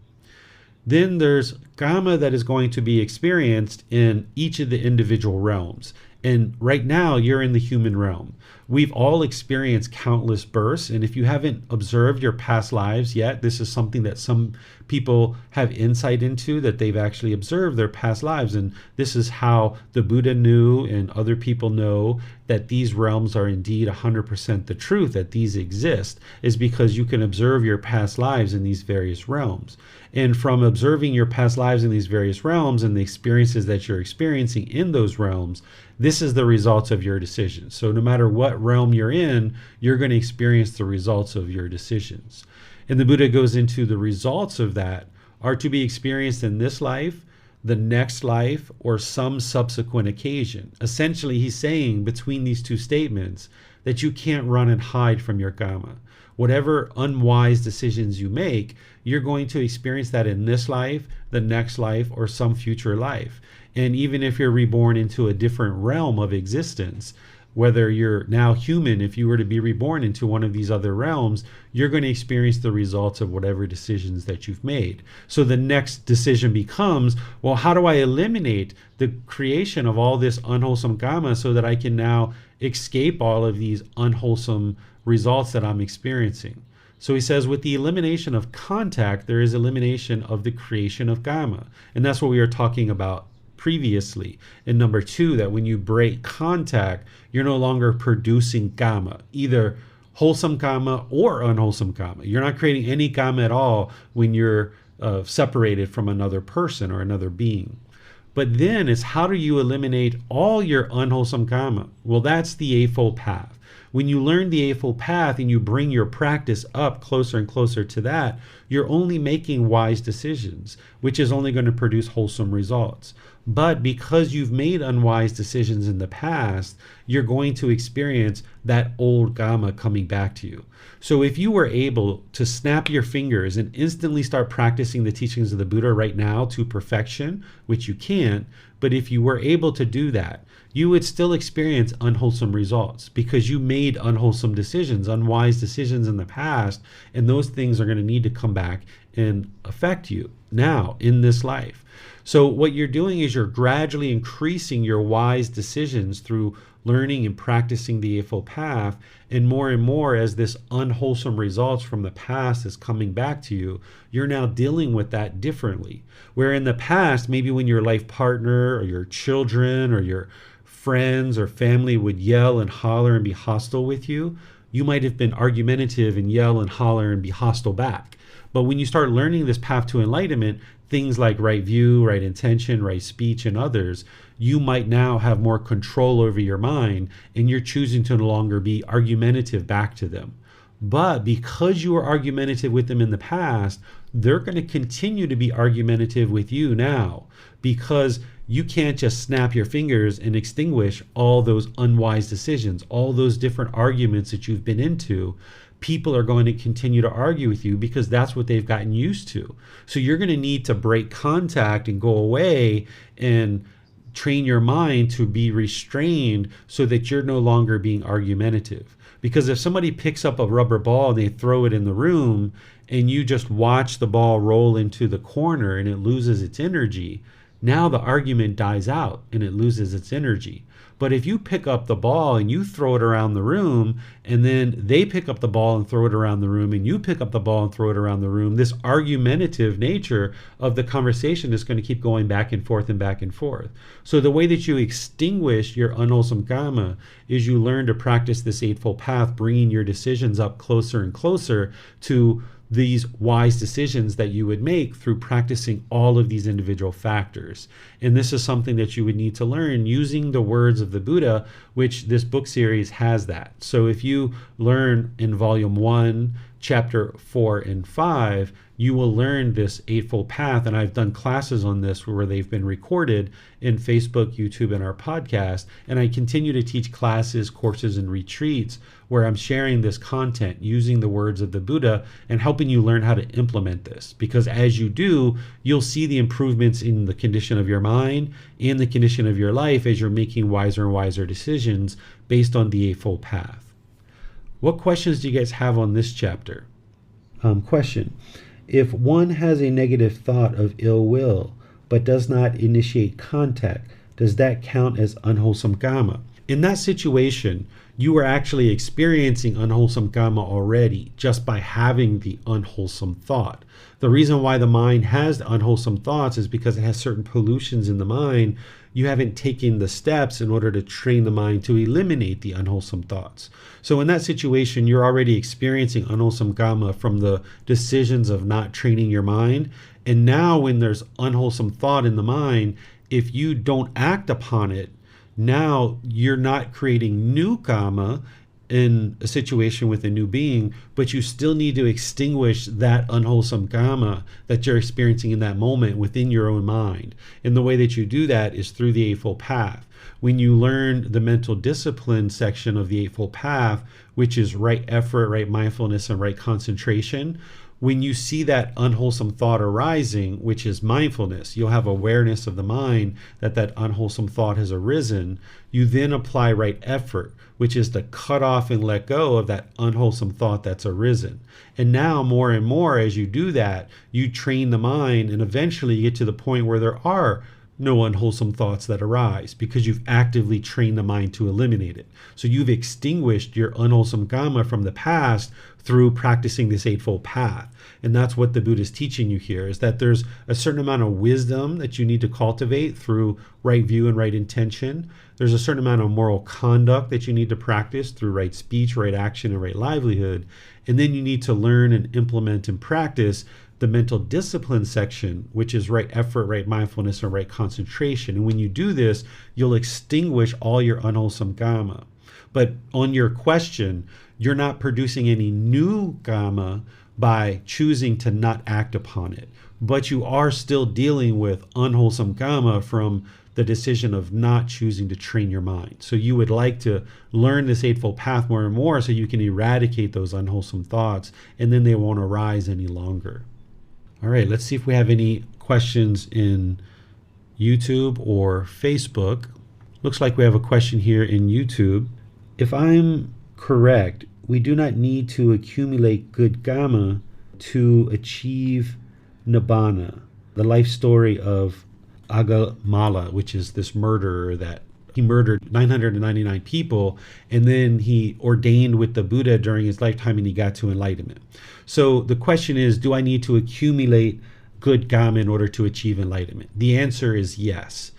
Speaker 2: Then there's Gama that is going to be experienced in each of the individual realms. And right now, you're in the human realm. We've all experienced countless births. And if you haven't observed your past lives yet, this is something that some people have insight into, that they've actually observed their past lives. And this is how the Buddha knew, and other people know, that these realms are indeed 100% the truth, that these exist, is because you can observe your past lives in these various realms. And from observing your past lives in these various realms and the experiences that you're experiencing in those realms, this is the results of your decisions. So no matter what realm you're in, you're going to experience the results of your decisions. And the Buddha goes into the results of that are to be experienced in this life, the next life, or some subsequent occasion. Essentially, he's saying between these two statements that you can't run and hide from your karma. Whatever unwise decisions you make, you're going to experience that in this life, the next life, or some future life. And even if you're reborn into a different realm of existence, whether you're now human, if you were to be reborn into one of these other realms, you're going to experience the results of whatever decisions that you've made. So the next decision becomes, well, how do I eliminate the creation of all this unwholesome karma so that I can now escape all of these unwholesome results that I'm experiencing? So he says, with the elimination of contact, there is elimination of the creation of karma. And that's what we were talking about previously in number 2, that when you break contact, you're no longer producing karma, either wholesome karma or unwholesome karma. You're not creating any karma at all when you're separated from another person or another being. But then it's, how do you eliminate all your unwholesome karma? Well, that's the Eightfold Path. When you learn the Eightfold Path and you bring your practice up closer and closer to that, you're only making wise decisions, which is only going to produce wholesome results. But because you've made unwise decisions in the past, you're going to experience that old karma coming back to you. So if you were able to snap your fingers and instantly start practicing the teachings of the Buddha right now to perfection, which you can't, but if you were able to do that, you would still experience unwholesome results because you made unwholesome decisions, unwise decisions in the past, and those things are going to need to come back and affect you now in this life. So what you're doing is you're gradually increasing your wise decisions through learning and practicing the Eightfold Path, and more as this unwholesome results from the past is coming back to you, you're now dealing with that differently. Where in the past, maybe when your life partner or your children or your friends or family would yell and holler and be hostile with you, you might have been argumentative and yell and holler and be hostile back. But when you start learning this path to enlightenment, things like right view, right intention, right speech, and others, you might now have more control over your mind, and you're choosing to no longer be argumentative back to them. But because you were argumentative with them in the past, they're going to continue to be argumentative with you now, because you can't just snap your fingers and extinguish all those unwise decisions, all those different arguments that you've been into. People are going to continue to argue with you because that's what they've gotten used to. So you're going to need to break contact and go away and train your mind to be restrained so that you're no longer being argumentative. Because if somebody picks up a rubber ball and they throw it in the room and you just watch the ball roll into the corner and it loses its energy, now the argument dies out and it loses its energy. But if you pick up the ball and you throw it around the room, and then they pick up the ball and throw it around the room, and you pick up the ball and throw it around the room, this argumentative nature of the conversation is going to keep going back and forth and back and forth. So the way that you extinguish your unwholesome karma is you learn to practice this Eightfold Path, bringing your decisions up closer and closer to these wise decisions that you would make through practicing all of these individual factors. And this is something that you would need to learn using the words of the Buddha, which this book series has that. So if you learn in volume 1, chapter 4 and 5, you will learn this Eightfold Path. And I've done classes on this where they've been recorded in Facebook, YouTube, and our podcast. And I continue to teach classes, courses, and retreats where I'm sharing this content using the words of the Buddha and helping you learn how to implement this. Because as you do, you'll see the improvements in the condition of your mind and the condition of your life as you're making wiser and wiser decisions based on the Eightfold Path. What questions do you guys have on this chapter? Question. If one has a negative thought of ill will, but does not initiate contact, does that count as unwholesome karma? In that situation, you are actually experiencing unwholesome karma already just by having the unwholesome thought. The reason why the mind has unwholesome thoughts is because it has certain pollutions in the mind. You haven't taken the steps in order to train the mind to eliminate the unwholesome thoughts. So in that situation, you're already experiencing unwholesome karma from the decisions of not training your mind. And now when there's unwholesome thought in the mind, if you don't act upon it, now you're not creating new karma, in a situation with a new being, but you still need to extinguish that unwholesome karma that you're experiencing in that moment within your own mind. And the way that you do that is through the Eightfold Path. When you learn the mental discipline section of the Eightfold Path, which is right effort, right mindfulness, and right concentration, when you see that unwholesome thought arising, which is mindfulness, you'll have awareness of the mind that that unwholesome thought has arisen. You then apply right effort, which is to cut off and let go of that unwholesome thought that's arisen. And now more and more as you do that, you train the mind, and eventually you get to the point where there are no unwholesome thoughts that arise because you've actively trained the mind to eliminate it. So you've extinguished your unwholesome karma from the past through practicing this Eightfold Path. And that's what the Buddha is teaching you here, is that there's a certain amount of wisdom that you need to cultivate through right view and right intention. There's a certain amount of moral conduct that you need to practice through right speech, right action, and right livelihood. And then you need to learn and implement and practice the mental discipline section, which is right effort, right mindfulness, and right concentration. And when you do this, you'll extinguish all your unwholesome karma. But on your question, you're not producing any new karma by choosing to not act upon it. But you are still dealing with unwholesome karma from the decision of not choosing to train your mind. So you would like to learn this Eightfold Path more and more so you can eradicate those unwholesome thoughts, and then they won't arise any longer. All right, let's see if we have any questions in YouTube or Facebook. Looks like we have a question here in YouTube. If I'm correct, we do not need to accumulate good karma to achieve nibbana. The life story of Agamala, which is this murderer that he murdered 999 people, and then he ordained with the Buddha during his lifetime, and he got to enlightenment. So the question is, do I need to accumulate good karma in order to achieve enlightenment? The answer is yes.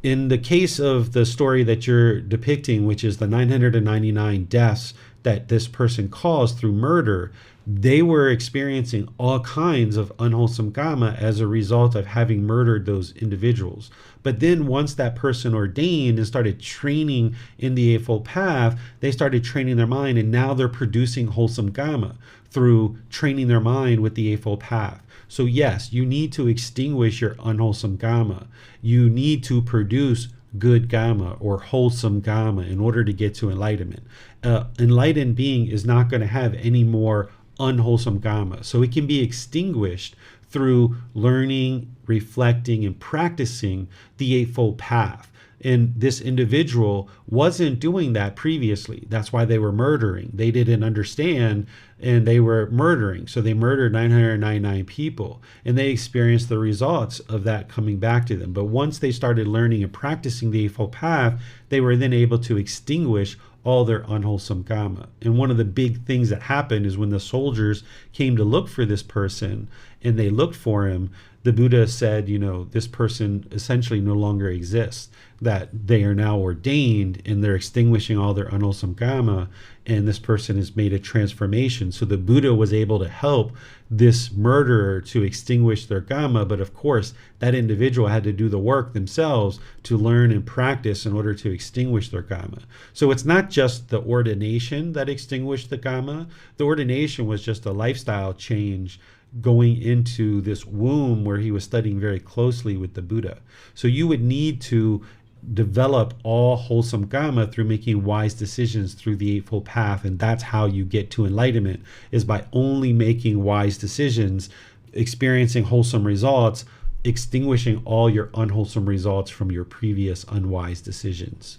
Speaker 2: In the case of the story that you're depicting, which is the 999 deaths that this person caused through murder, they were experiencing all kinds of unwholesome karma as a result of having murdered those individuals. But then once that person ordained and started training in the Eightfold Path, they started training their mind, and now they're producing wholesome karma through training their mind with the Eightfold Path. So yes, you need to extinguish your unwholesome karma. You need to produce good karma or wholesome karma in order to get to enlightenment. Enlightened being is not going to have any more unwholesome karma. So it can be extinguished through learning, reflecting, and practicing the Eightfold Path. And this individual wasn't doing that previously. That's why they were murdering. They didn't understand, and they were murdering. So they murdered 999 people, and they experienced the results of that coming back to them. But once they started learning and practicing the Eightfold Path, they were then able to extinguish all their unwholesome karma. And one of the big things that happened is when the soldiers came to look for this person and they looked for him, the Buddha said, this person essentially no longer exists, that they are now ordained and they're extinguishing all their unwholesome karma, and this person has made a transformation. So the Buddha was able to help this murderer to extinguish their karma, but of course that individual had to do the work themselves to learn and practice in order to extinguish their karma. So it's not just the ordination that extinguished the karma. The ordination was just a lifestyle change going into this womb where he was studying very closely with the Buddha. So you would need to develop all wholesome karma through making wise decisions through the Eightfold Path, and that's how you get to enlightenment, is by only making wise decisions, experiencing wholesome results, extinguishing all your unwholesome results from your previous unwise decisions.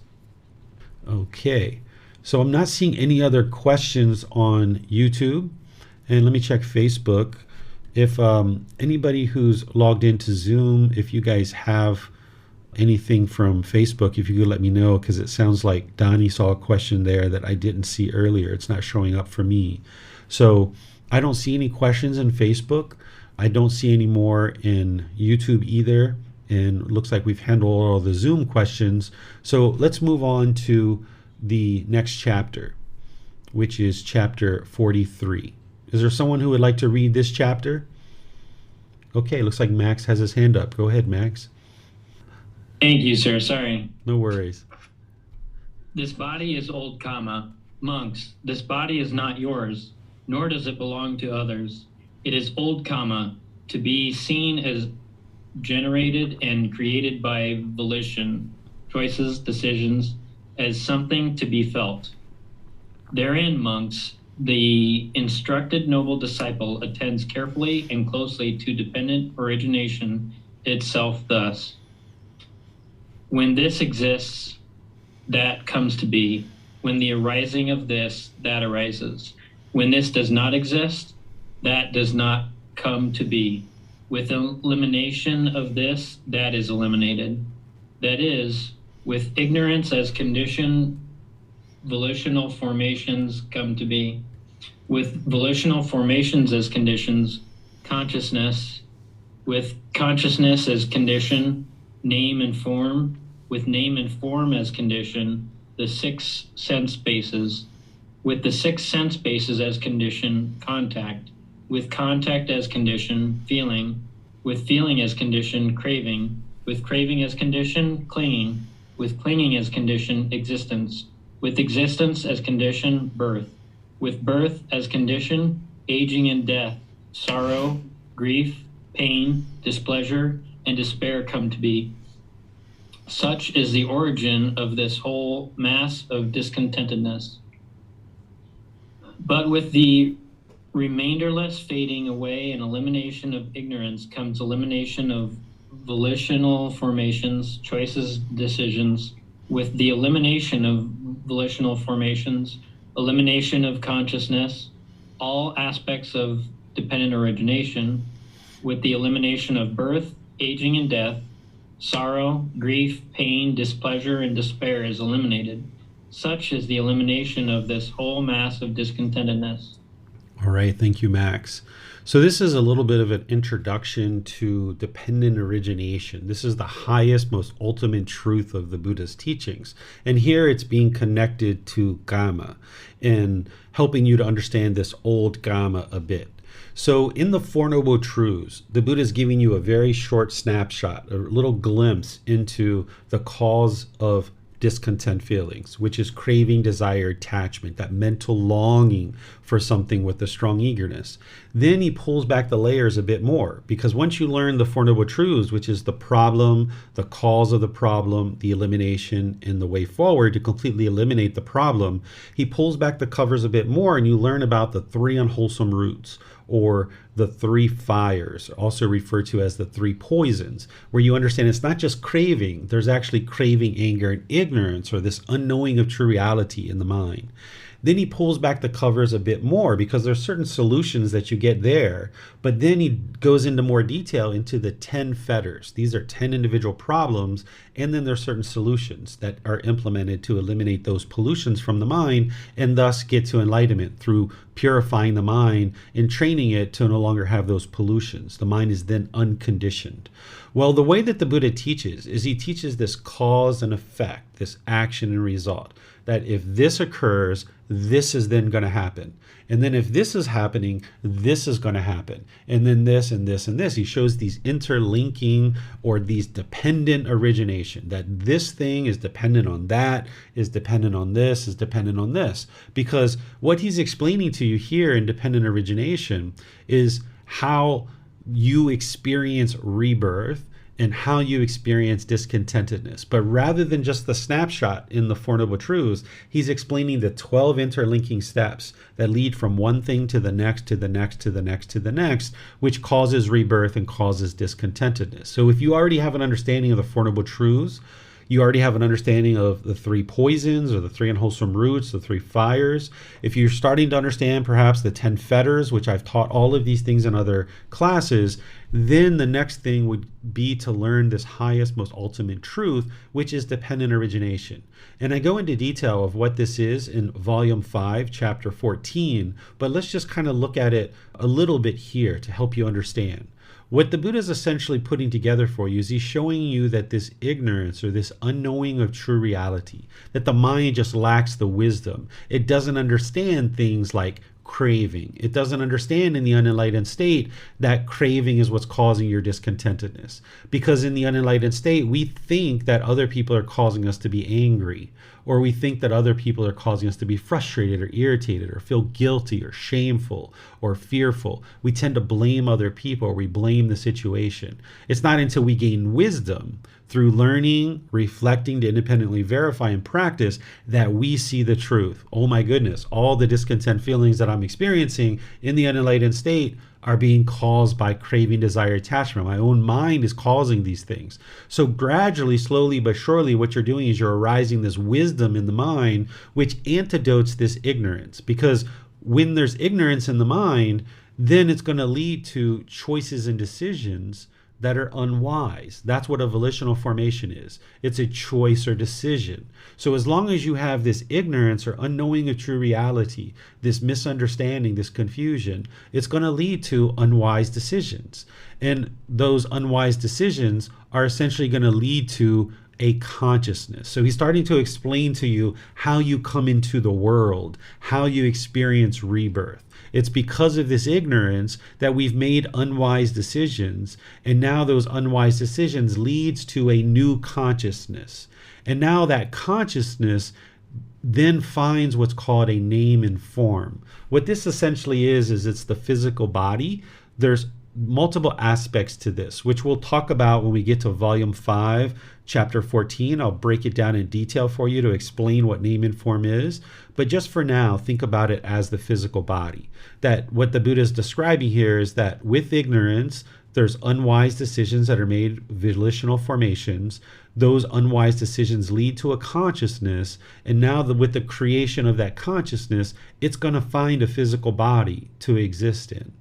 Speaker 2: Okay, so I'm not seeing any other questions on YouTube, and let me check Facebook. If anybody who's logged into Zoom, if you guys have anything from Facebook, if you could let me know, because it sounds like Donnie saw a question there that I didn't see earlier. It's not showing up for me. So I don't see any questions in Facebook. I don't see any more in YouTube either. And it looks like we've handled all the Zoom questions. So let's move on to the next chapter, which is chapter 43. Is there someone who would like to read this chapter? Okay, looks like Max has his hand up. Go ahead, Max.
Speaker 4: Thank you, sir. Sorry.
Speaker 2: No worries.
Speaker 4: This body is old karma. Monks, this body is not yours, nor does it belong to others. It is old karma, to be seen as generated and created by volition, choices, decisions, as something to be felt. Therein, monks, the instructed noble disciple attends carefully and closely to dependent origination itself thus. When this exists, that comes to be. When the arising of this, that arises. When this does not exist, that does not come to be. With elimination of this, that is eliminated. That is, with ignorance as condition, volitional formations come to be. With volitional formations as conditions, consciousness. With consciousness as condition, name and form. With name and form as condition, the 6 sense bases. With the 6 sense bases as condition, contact. With contact as condition, feeling. With feeling as condition, craving. With craving as condition, clinging. With clinging as condition, existence. With existence as condition, birth. With birth as condition, aging and death, sorrow, grief, pain, displeasure, and despair come to be. Such is the origin of this whole mass of discontentedness. But with the remainderless fading away and elimination of ignorance comes elimination of volitional formations, choices, decisions. With the elimination of volitional formations, elimination of consciousness, all aspects of dependent origination. With the elimination of birth, aging, and death, sorrow, grief, pain, displeasure, and despair is eliminated. Such is the elimination of this whole mass of discontentedness.
Speaker 2: All right, thank you, Max. So this is a little bit of an introduction to dependent origination. This is the highest, most ultimate truth of the Buddha's teachings. And here it's being connected to Gama and helping you to understand this old Gama a bit. So in the Four Noble Truths, the Buddha is giving you a very short snapshot, a little glimpse into the cause of discontent feelings, which is craving, desire, attachment, that mental longing for something with a strong eagerness. Then he pulls back the layers a bit more, because once you learn the Four Noble Truths, which is the problem, the cause of the problem, the elimination, and the way forward to completely eliminate the problem, he pulls back the covers a bit more and you learn about the 3 unwholesome roots, or the 3 fires, also referred to as the 3 poisons, where you understand it's not just craving, there's actually craving, anger, and ignorance, or this unknowing of true reality in the mind. Then he pulls back the covers a bit more because there's certain solutions that you get there, but then he goes into more detail into the 10 fetters. These are 10 individual problems, and then there's certain solutions that are implemented to eliminate those pollutions from the mind and thus get to enlightenment through purifying the mind and training it to no longer have those pollutions. The mind is then unconditioned. Well, the way that the Buddha teaches is he teaches this cause and effect, this action and result, that if this occurs, this is then going to happen. And then if this is happening, this is going to happen. And then this and this and this. He shows these interlinking or these dependent origination, that this thing is dependent on that, is dependent on this, is dependent on this. Because what he's explaining to you here in dependent origination is how you experience rebirth and how you experience discontentedness. But rather than just the snapshot in the Four Noble Truths, he's explaining the 12 interlinking steps that lead from one thing to the next, to the next, to the next, to the next, which causes rebirth and causes discontentedness. So if you already have an understanding of the Four Noble Truths, you already have an understanding of the 3 poisons or the 3 unwholesome roots, the 3 fires. If you're starting to understand perhaps the 10 fetters, which I've taught all of these things in other classes, then the next thing would be to learn this highest, most ultimate truth, which is dependent origination. And I go into detail of what this is in Volume 5, Chapter 14, but let's just kind of look at it a little bit here to help you understand. What the Buddha is essentially putting together for you is he's showing you that this ignorance or this unknowing of true reality, that the mind just lacks the wisdom. It doesn't understand things like craving. It doesn't understand in the unenlightened state that craving is what's causing your discontentedness. Because in the unenlightened state, we think that other people are causing us to be angry, or we think that other people are causing us to be frustrated or irritated or feel guilty or shameful or fearful, we tend to blame other people, or we blame the situation. It's not until we gain wisdom through learning, reflecting to independently verify and practice that we see the truth. Oh my goodness, all the discontent feelings that I'm experiencing in the unenlightened state are being caused by craving, desire, attachment. My own mind is causing these things. So gradually, slowly but surely, what you're doing is you're arising this wisdom in the mind, which antidotes this ignorance. Because when there's ignorance in the mind, then it's going to lead to choices and decisions that are unwise. That's what a volitional formation is. It's a choice or decision. So as long as you have this ignorance or unknowing of true reality, this misunderstanding, this confusion, it's going to lead to unwise decisions. And those unwise decisions are essentially going to lead to a consciousness. So he's starting to explain to you how you come into the world, how you experience rebirth. It's because of this ignorance that we've made unwise decisions, and now those unwise decisions leads to a new consciousness. And now that consciousness then finds what's called a name and form. What this essentially is it's the physical body. There's multiple aspects to this, which we'll talk about when we get to volume 5, chapter 14. I'll break it down in detail for you to explain what name and form is. But just for now, think about it as the physical body. That what the Buddha is describing here is that with ignorance, there's unwise decisions that are made, volitional formations. Those unwise decisions lead to a consciousness. And now with the creation of that consciousness, it's going to find a physical body to exist in.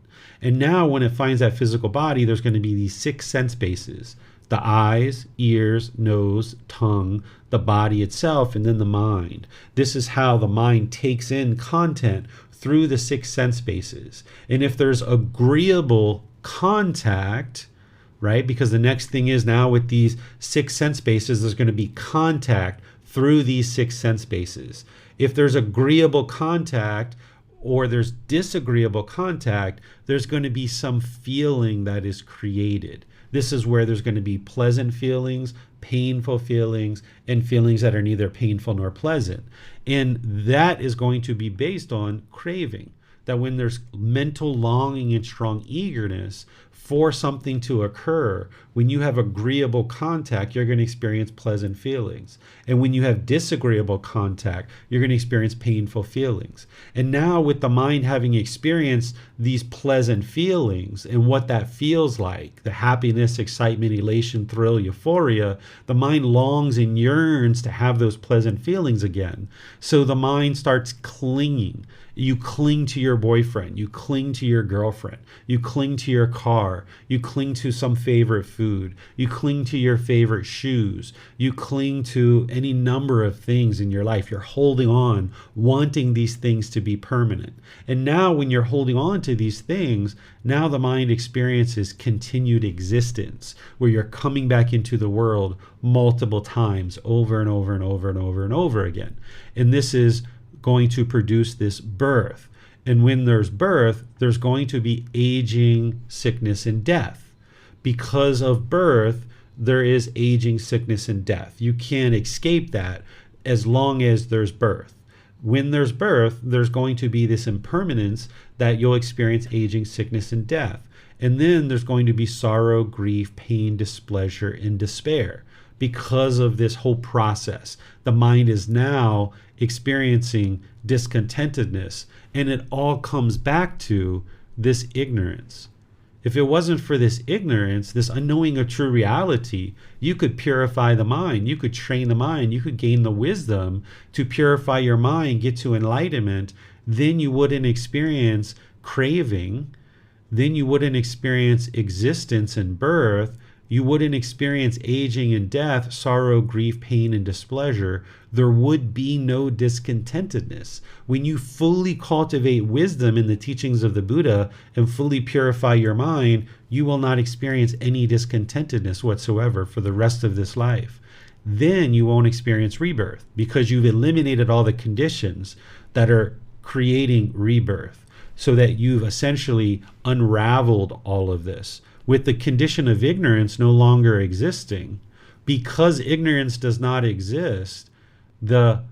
Speaker 2: And now when it finds that physical body, there's going to be these 6 sense bases: the eyes, ears, nose, tongue, the body itself, and then the mind. This is how the mind takes in content through the 6 sense bases. And if there's agreeable contact, right, because the next thing is now with these 6 sense bases, there's going to be contact through these 6 sense bases. If there's agreeable contact, or there's disagreeable contact, there's going to be some feeling that is created. This is where there's going to be pleasant feelings, painful feelings, and feelings that are neither painful nor pleasant. And that is going to be based on craving. That when there's mental longing and strong eagerness for something to occur, when you have agreeable contact, you're going to experience pleasant feelings. And when you have disagreeable contact, you're going to experience painful feelings. And now with the mind having experienced these pleasant feelings and what that feels like, the happiness, excitement, elation, thrill, euphoria, the mind longs and yearns to have those pleasant feelings again. So the mind starts clinging. You cling to your boyfriend, you cling to your girlfriend, you cling to your car, you cling to some favorite food, you cling to your favorite shoes, you cling to any number of things in your life. You're holding on, wanting these things to be permanent. And now when you're holding on to these things, now the mind experiences continued existence, where you're coming back into the world multiple times over and over and over and over and over again. And this is going to produce this birth. And when there's birth, there's going to be aging, sickness, and death. Because of birth, there is aging, sickness, and death. You can't escape that as long as there's birth. When there's birth, there's going to be this impermanence that you'll experience aging, sickness, and death. And then there's going to be sorrow, grief, pain, displeasure, and despair. Because of this whole process, the mind is now experiencing discontentedness, and it all comes back to this ignorance. If it wasn't for this ignorance, this unknowing of true reality, you could purify the mind, you could train the mind, you could gain the wisdom to purify your mind, get to enlightenment. Then you wouldn't experience craving, then you wouldn't experience existence and birth, you wouldn't experience aging and death, sorrow, grief, pain, and displeasure. There would be no discontentedness. When you fully cultivate wisdom in the teachings of the Buddha and fully purify your mind, you will not experience any discontentedness whatsoever for the rest of this life. Then you won't experience rebirth because you've eliminated all the conditions that are creating rebirth, so that you've essentially unraveled all of this. With the condition of ignorance no longer existing, because ignorance does not exist, the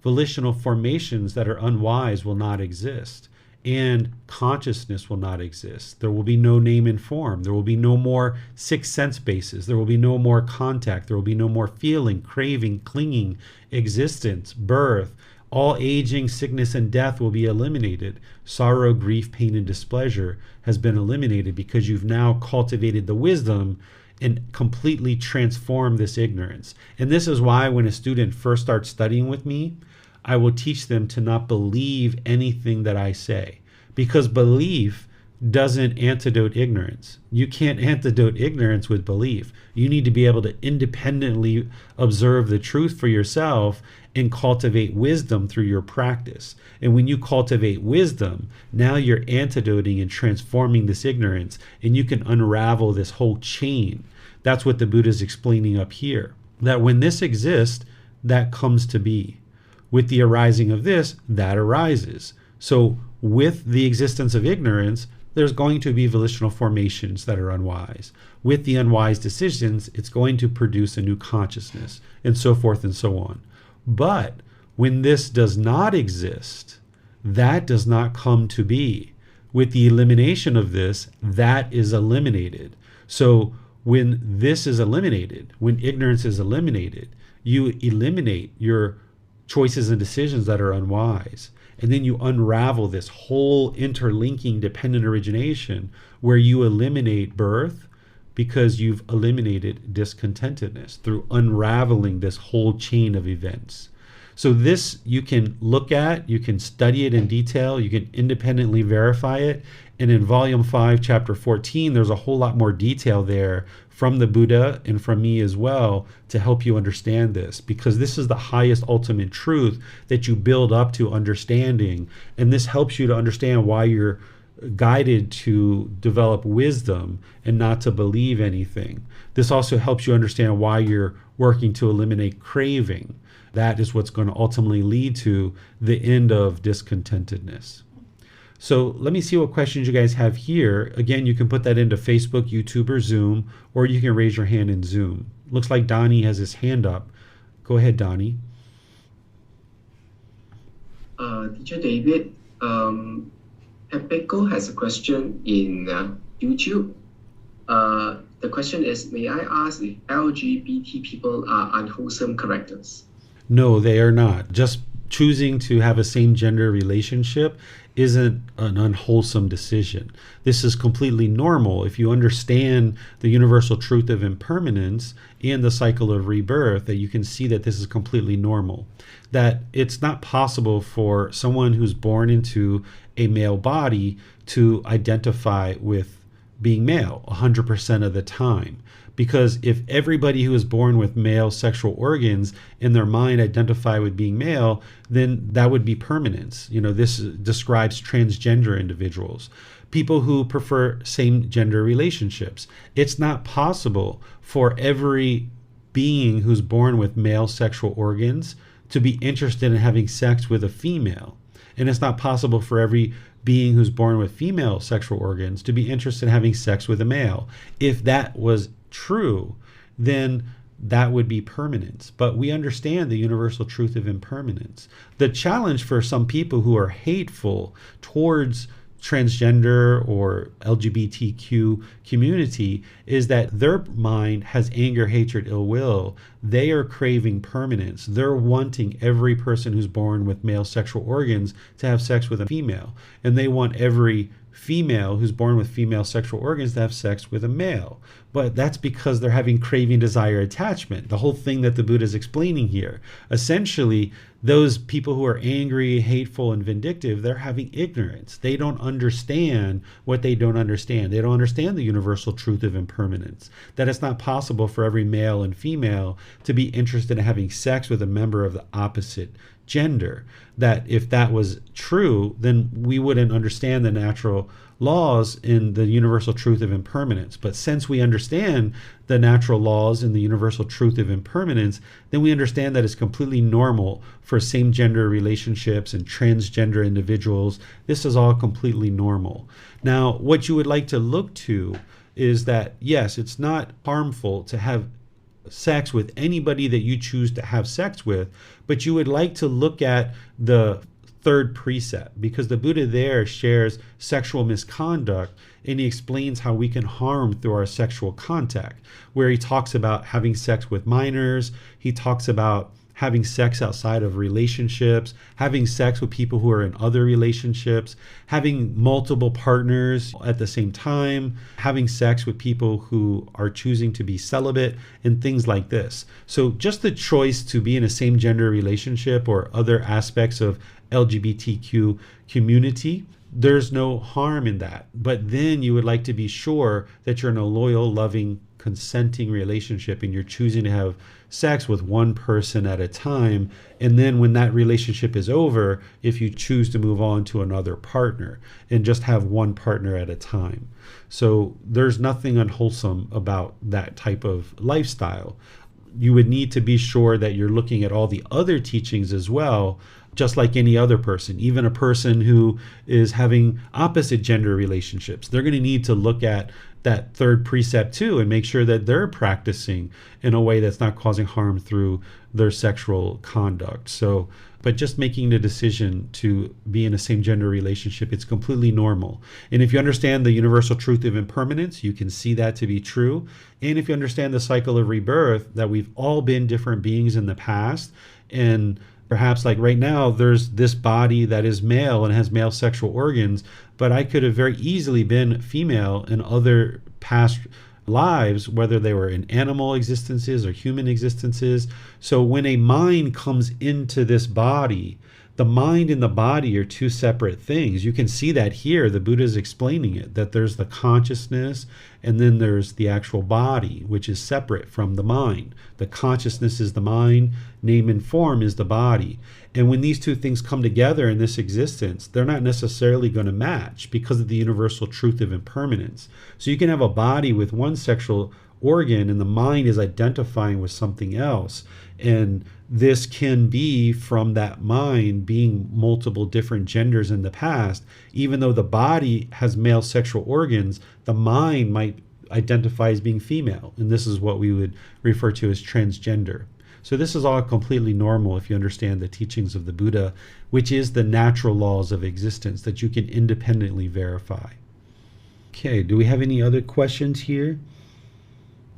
Speaker 2: volitional formations that are unwise will not exist, and consciousness will not exist. There will be no name and form. There will be no more sixth sense bases. There will be no more contact. There will be no more feeling, craving, clinging, existence, birth. All aging, sickness, and death will be eliminated. Sorrow, grief, pain, and displeasure has been eliminated because you've now cultivated the wisdom and completely transformed this ignorance. And this is why when a student first starts studying with me, I will teach them to not believe anything that I say, because belief doesn't antidote ignorance. You can't antidote ignorance with belief. You need to be able to independently observe the truth for yourself and cultivate wisdom through your practice. And when you cultivate wisdom, now you're antidoting and transforming this ignorance, and you can unravel this whole chain. That's what the Buddha is explaining up here. That when this exists, that comes to be. With the arising of this, that arises. So with the existence of ignorance, there's going to be volitional formations that are unwise. With the unwise decisions, it's going to produce a new consciousness, and so forth and so on. But when this does not exist, that does not come to be. With the elimination of this, that is eliminated. So when this is eliminated, when ignorance is eliminated, you eliminate your choices and decisions that are unwise. And then you unravel this whole interlinking dependent origination where you eliminate birth because you've eliminated discontentedness through unraveling this whole chain of events. So this you can look at, you can study it in detail, you can independently verify it. And in volume 5, chapter 14, there's a whole lot more detail there from the Buddha and from me as well to help you understand this, because this is the highest ultimate truth that you build up to understanding. And this helps you to understand why you're guided to develop wisdom and not to believe anything. This also helps you understand why you're working to eliminate craving. That is what's going to ultimately lead to the end of discontentedness. So let me see what questions you guys have here. Again, you can put that into Facebook, YouTube, or Zoom, or you can raise your hand in Zoom. Looks like Donnie has his hand up. Go ahead, Donnie.
Speaker 3: Teacher David, Pepeko has a question in YouTube. The question is, may I ask if LGBT people are unwholesome characters?
Speaker 2: No, they are not. Just choosing to have a same-gender relationship isn't an unwholesome decision. This is completely normal. If you understand the universal truth of impermanence and the cycle of rebirth, that you can see that this is completely normal. That it's not possible for someone who's born into a male body to identify with being male 100% of the time. Because if everybody who is born with male sexual organs in their mind identify with being male, then that would be permanence. You know, this describes transgender individuals, people who prefer same gender relationships. It's not possible for every being who's born with male sexual organs to be interested in having sex with a female. And it's not possible for every being who's born with female sexual organs to be interested in having sex with a male. If that was true, then that would be permanence. But we understand the universal truth of impermanence. The challenge for some people who are hateful towards transgender or LGBTQ community is that their mind has anger, hatred, ill will. They are craving permanence. They're wanting every person who's born with male sexual organs to have sex with a female. And they want every female who's born with female sexual organs to have sex with a male. But that's because they're having craving, desire, attachment. The whole thing that the Buddha is explaining here. Essentially, those people who are angry, hateful, and vindictive, they're having ignorance. They don't understand what they don't understand. They don't understand the universal truth of impermanence. That it's not possible for every male and female to be interested in having sex with a member of the opposite gender. That if that was true, then we wouldn't understand the natural laws in the universal truth of impermanence. But since we understand the natural laws in the universal truth of impermanence, then we understand that it's completely normal for same-gender relationships and transgender individuals. This is all completely normal. Now, what you would like to look to is that, yes, it's not harmful to have sex with anybody that you choose to have sex with, but you would like to look at the third precept, because the Buddha there shares sexual misconduct, and he explains how we can harm through our sexual contact, where he talks about having sex with minors, he talks about having sex outside of relationships, having sex with people who are in other relationships, having multiple partners at the same time, having sex with people who are choosing to be celibate, and things like this. So just the choice to be in a same gender relationship or other aspects of LGBTQ community, there's no harm in that. But then you would like to be sure that you're in a loyal, loving, consenting relationship, and you're choosing to have sex with one person at a time. And then when that relationship is over, if you choose to move on to another partner, and just have one partner at a time. So there's nothing unwholesome about that type of lifestyle. You would need to be sure that you're looking at all the other teachings as well, just like any other person. Even a person who is having opposite gender relationships, they're going to need to look at that third precept too, and make sure that they're practicing in a way that's not causing harm through their sexual conduct. So, but just making the decision to be in a same gender relationship, it's completely normal. And if you understand the universal truth of impermanence, you can see that to be true. And if you understand the cycle of rebirth, that we've all been different beings in the past, and perhaps like right now, there's this body that is male and has male sexual organs, but I could have very easily been female in other past lives, whether they were in animal existences or human existences. So when a mind comes into this body, the mind and the body are two separate things. You can see that here. The Buddha is explaining it, that there's the consciousness and then there's the actual body, which is separate from the mind. The consciousness is the mind, name and form is the body. And when these two things come together in this existence, they're not necessarily going to match because of the universal truth of impermanence. So you can have a body with one sexual organ and the mind is identifying with something else. And this can be from that mind being multiple different genders in the past. Even though the body has male sexual organs, the mind might identify as being female. And this is what we would refer to as transgender. So this is all completely normal if you understand the teachings of the Buddha, which is the natural laws of existence that you can independently verify. Okay, do we have any other questions here?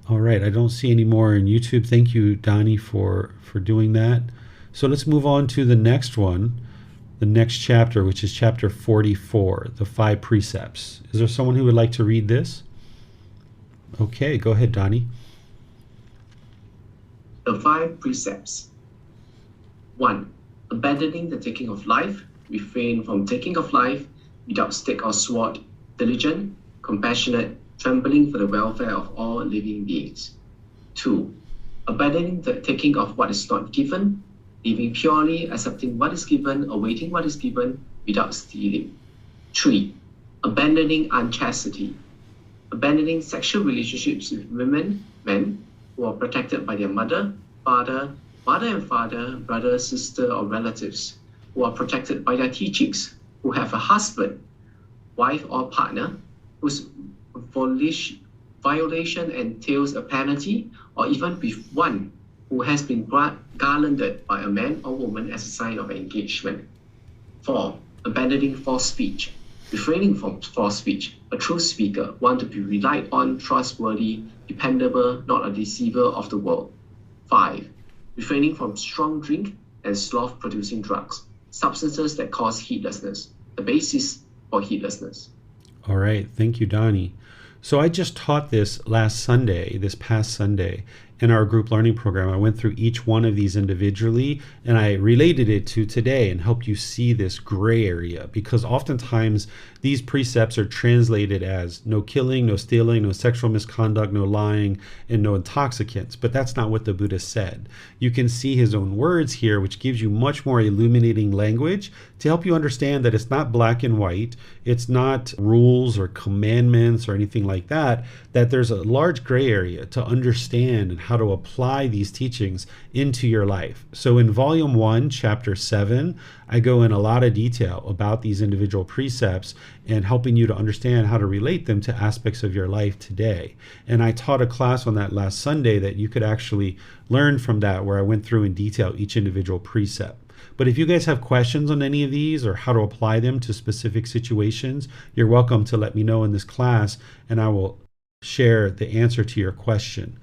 Speaker 2: All right, I don't see any more in YouTube. Thank you, Donnie, for doing that. So let's move on to the next one, the next chapter, which is chapter 44, the 5 precepts. Is there someone who would like to read this? Okay, go ahead, Donnie.
Speaker 3: The 5 precepts. 1. Abandoning the taking of life, refrain from taking of life without stick or sword, diligent, compassionate, trembling for the welfare of all living beings. 2. Abandoning the taking of what is not given, living purely, accepting what is given, awaiting what is given, without stealing. 3. Abandoning unchastity, abandoning sexual relationships with women, men, who are protected by their mother, father, mother and father, brother, sister, or relatives, who are protected by their teachings, who have a husband, wife, or partner, whose violation entails a penalty, or even with one who has been garlanded by a man or woman as a sign of engagement. 4. Abandoning false speech, refraining from false speech, a true speaker, one to be relied on, trustworthy, dependable, not a deceiver of the world. 5. Refraining from strong drink and sloth-producing drugs, substances that cause heedlessness, the basis for heedlessness.
Speaker 2: All right, thank you, Donnie. So I just taught this this past Sunday, in our group learning program. I went through each one of these individually, and I related it to today and helped you see this gray area, because oftentimes these precepts are translated as no killing, no stealing, no sexual misconduct, no lying, and no intoxicants. But that's not what the Buddha said. You can see his own words here, which gives you much more illuminating language to help you understand that it's not black and white, it's not rules or commandments or anything like that, that there's a large gray area to understand and how to apply these teachings into your life. So in Volume 1, Chapter 7, I go in a lot of detail about these individual precepts and helping you to understand how to relate them to aspects of your life today. And I taught a class on that last Sunday that you could actually learn from that, where I went through in detail each individual precept. But if you guys have questions on any of these or how to apply them to specific situations, you're welcome to let me know in this class, and I will share the answer to your question.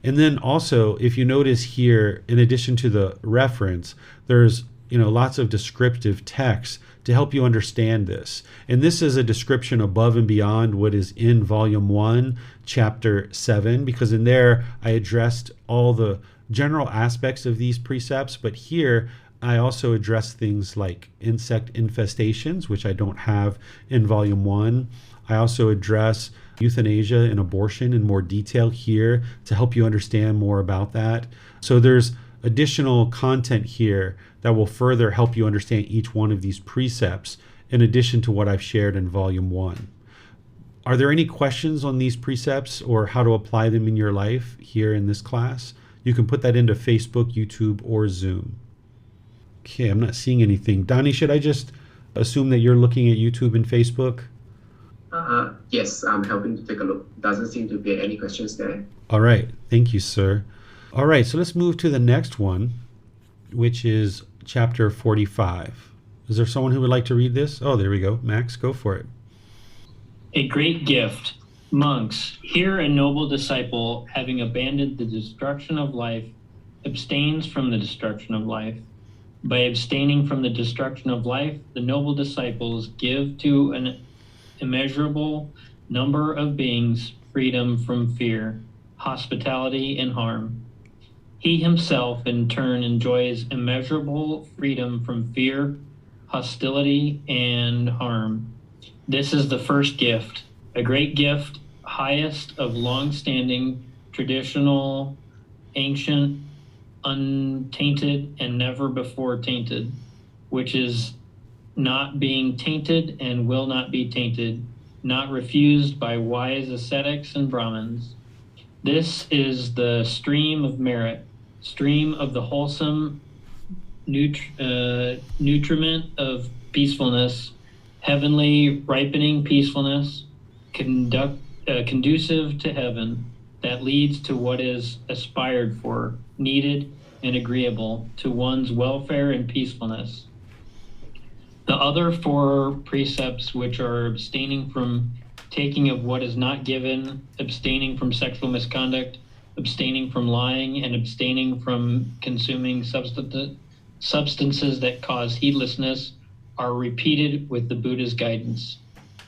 Speaker 2: And then also, if you notice here, in addition to the reference, there's lots of descriptive text to help you understand this. And this is a description above and beyond what is in Volume 1, Chapter 7, because in there I addressed all the general aspects of these precepts, but here I also address things like insect infestations, which I don't have in Volume 1. I also address euthanasia and abortion in more detail here to help you understand more about that. So there's additional content here that will further help you understand each one of these precepts in addition to what I've shared in Volume 1. Are there any questions on these precepts or how to apply them in your life here in this class? You can put that into Facebook, YouTube, or Zoom. Okay, I'm not seeing anything. Donnie, should I just assume that you're looking at YouTube and Facebook?
Speaker 3: Yes, I'm helping to take a look. Doesn't seem to be any questions there.
Speaker 2: All right. Thank you, sir. All right, so let's move to the next one, which is chapter 45. Is there someone who would like to read this? Oh, there we go. Max, go for it.
Speaker 4: A great gift. Monks, here a noble disciple, having abandoned the destruction of life, abstains from the destruction of life. By abstaining from the destruction of life, the noble disciples give to an immeasurable number of beings freedom from fear, hospitality, and harm. He himself, in turn, enjoys immeasurable freedom from fear, hostility, and harm. This is the first gift, a great gift, highest of long-standing, traditional, ancient, untainted, and never before tainted, which is not being tainted and will not be tainted, not refused by wise ascetics and Brahmins. This is the stream of merit, stream of the wholesome nutriment of peacefulness, heavenly ripening peacefulness, conducive to heaven, that leads to what is aspired for, needed, and agreeable to one's welfare and peacefulness. The other four precepts, which are abstaining from taking of what is not given, abstaining from sexual misconduct, abstaining from lying, and abstaining from consuming substances that cause heedlessness, are repeated with the Buddha's guidance.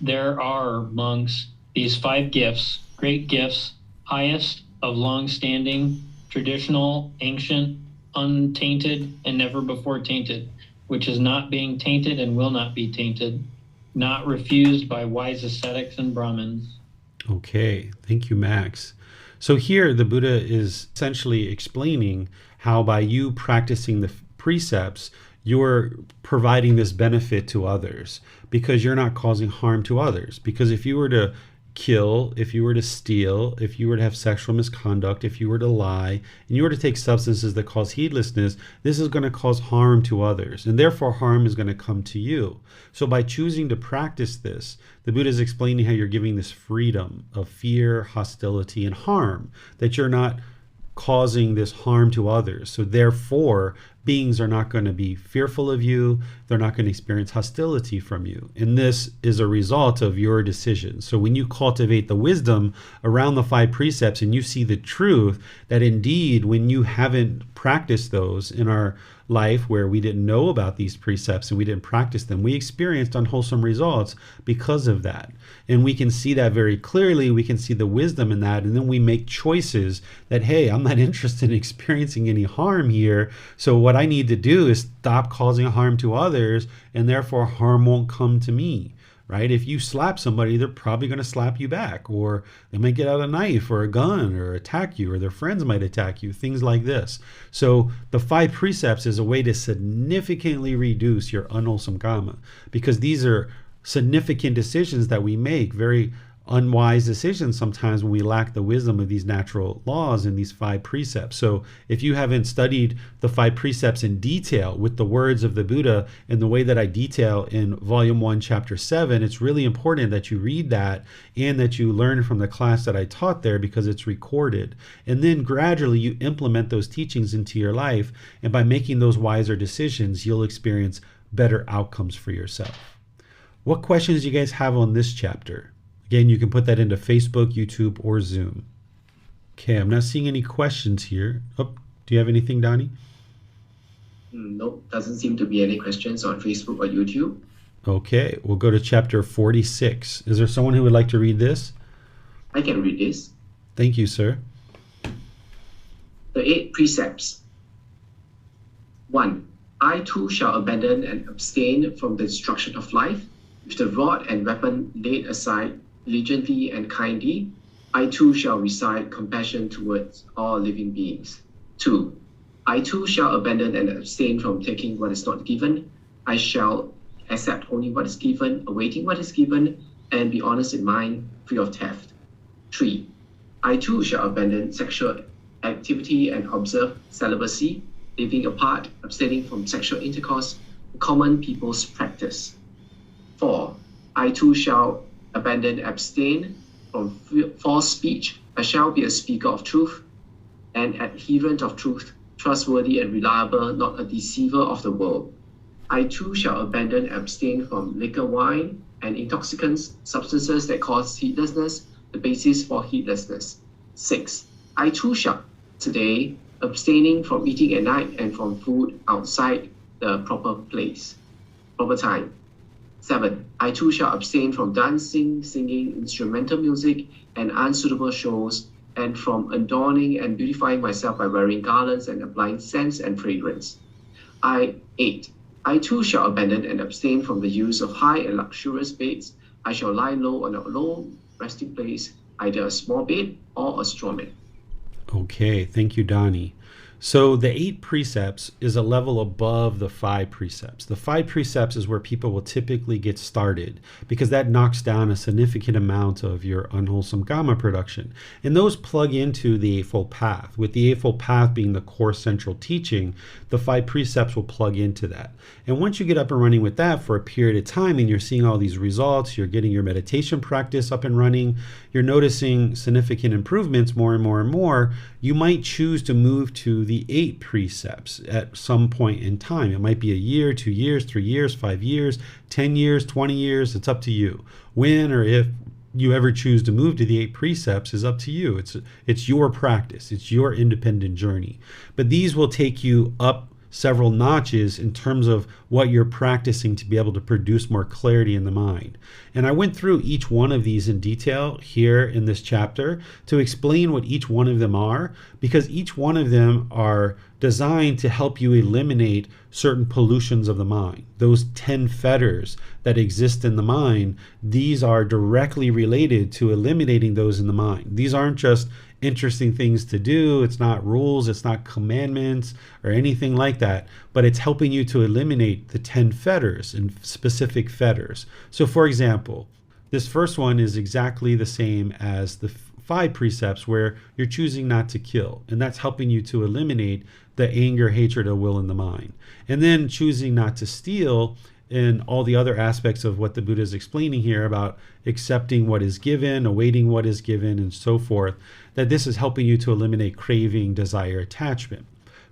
Speaker 4: There are, monks, these 5 gifts, great gifts, highest of long-standing, traditional, ancient, untainted, and never before tainted, which is not being tainted and will not be tainted, not refused by wise ascetics and Brahmins.
Speaker 2: Okay, thank you, Max. So here the Buddha is essentially explaining how by you practicing the precepts, you're providing this benefit to others because you're not causing harm to others. Because if you were to kill, if you were to steal, if you were to have sexual misconduct, if you were to lie, and you were to take substances that cause heedlessness, this is going to cause harm to others, and therefore harm is going to come to you. So by choosing to practice this, the Buddha is explaining how you're giving this freedom of fear, hostility, and harm, that you're not causing this harm to others. So therefore, beings are not going to be fearful of you. They're not going to experience hostility from you. And this is a result of your decision. So when you cultivate the wisdom around the 5 precepts and you see the truth that indeed when you haven't practiced those in our life where we didn't know about these precepts and we didn't practice them, we experienced unwholesome results because of that. And we can see that very clearly. We can see the wisdom in that. And then we make choices that, hey, I'm not interested in experiencing any harm here. So what I need to do is stop causing harm to others, and therefore harm won't come to me. Right? If you slap somebody, they're probably going to slap you back, or they might get out a knife or a gun or attack you, or their friends might attack you, things like this. So the 5 precepts is a way to significantly reduce your unwholesome karma, because these are significant decisions that we make very unwise decisions sometimes when we lack the wisdom of these natural laws and these 5 precepts. So if you haven't studied the 5 precepts in detail with the words of the Buddha in the way that I detail in Volume 1, Chapter 7, it's really important that you read that and that you learn from the class that I taught there, because it's recorded. And then gradually you implement those teachings into your life, and by making those wiser decisions, you'll experience better outcomes for yourself. What questions do you guys have on this chapter? Again, you can put that into Facebook, YouTube, or Zoom. Okay, I'm not seeing any questions here. Oh, do you have anything, Donnie?
Speaker 3: Nope, doesn't seem to be any questions on Facebook or YouTube.
Speaker 2: Okay, we'll go to chapter 46. Is there someone who would like to read this?
Speaker 3: I can read this.
Speaker 2: Thank you, sir.
Speaker 3: The 8 precepts. 1. I too shall abandon and abstain from the destruction of life, with the rod and weapon laid aside diligently and kindly. I too shall recite compassion towards all living beings. 2. I too shall abandon and abstain from taking what is not given. I shall accept only what is given, awaiting what is given, and be honest in mind, free of theft. 3. I too shall abandon sexual activity and observe celibacy, living apart, abstaining from sexual intercourse, common people's practice. 4. I too shall abandon, abstain from false speech. I shall be a speaker of truth, an adherent of truth, trustworthy and reliable, not a deceiver of the world. I too shall abandon and abstain from liquor, wine, and intoxicants, substances that cause heedlessness, the basis for heedlessness. 6. I too shall today abstaining from eating at night and from food outside the proper place, proper time. 7. I too shall abstain from dancing, singing, instrumental music, and unsuitable shows, and from adorning and beautifying myself by wearing garlands and applying scents and fragrance. 8. I too shall abandon and abstain from the use of high and luxurious beds. I shall lie low on a low resting place, either a small bed or a straw mat.
Speaker 2: Okay, thank you, Donnie. So the 8 precepts is a level above the 5 precepts. The 5 precepts is where people will typically get started, because that knocks down a significant amount of your unwholesome Gama production. And those plug into the Eightfold Path. With the Eightfold Path being the core central teaching, the 5 precepts will plug into that. And once you get up and running with that for a period of time and you're seeing all these results, you're getting your meditation practice up and running, you're noticing significant improvements more and more and more, you might choose to move to the 8 precepts at some point in time. It might be a year, 2 years, 3 years, 5 years, 10 years, 20 years. It's up to you. When or if you ever choose to move to the 8 precepts is up to you. It's your practice. It's your independent journey. But these will take you up several notches in terms of what you're practicing to be able to produce more clarity in the mind. And I went through each one of these in detail here in this chapter to explain what each one of them are, because each one of them are designed to help you eliminate certain pollutions of the mind. Those 10 fetters that exist in the mind, these are directly related to eliminating those in the mind. These aren't just interesting things to do. It's not rules, it's not commandments or anything like that, but it's helping you to eliminate the 10 fetters and specific fetters. So for example, this first one is exactly the same as the 5 precepts, where you're choosing not to kill, and that's helping you to eliminate the anger, hatred, or will in the mind. And then choosing not to steal, and all the other aspects of what the Buddha is explaining here about accepting what is given, awaiting what is given, and so forth, that this is helping you to eliminate craving, desire, attachment.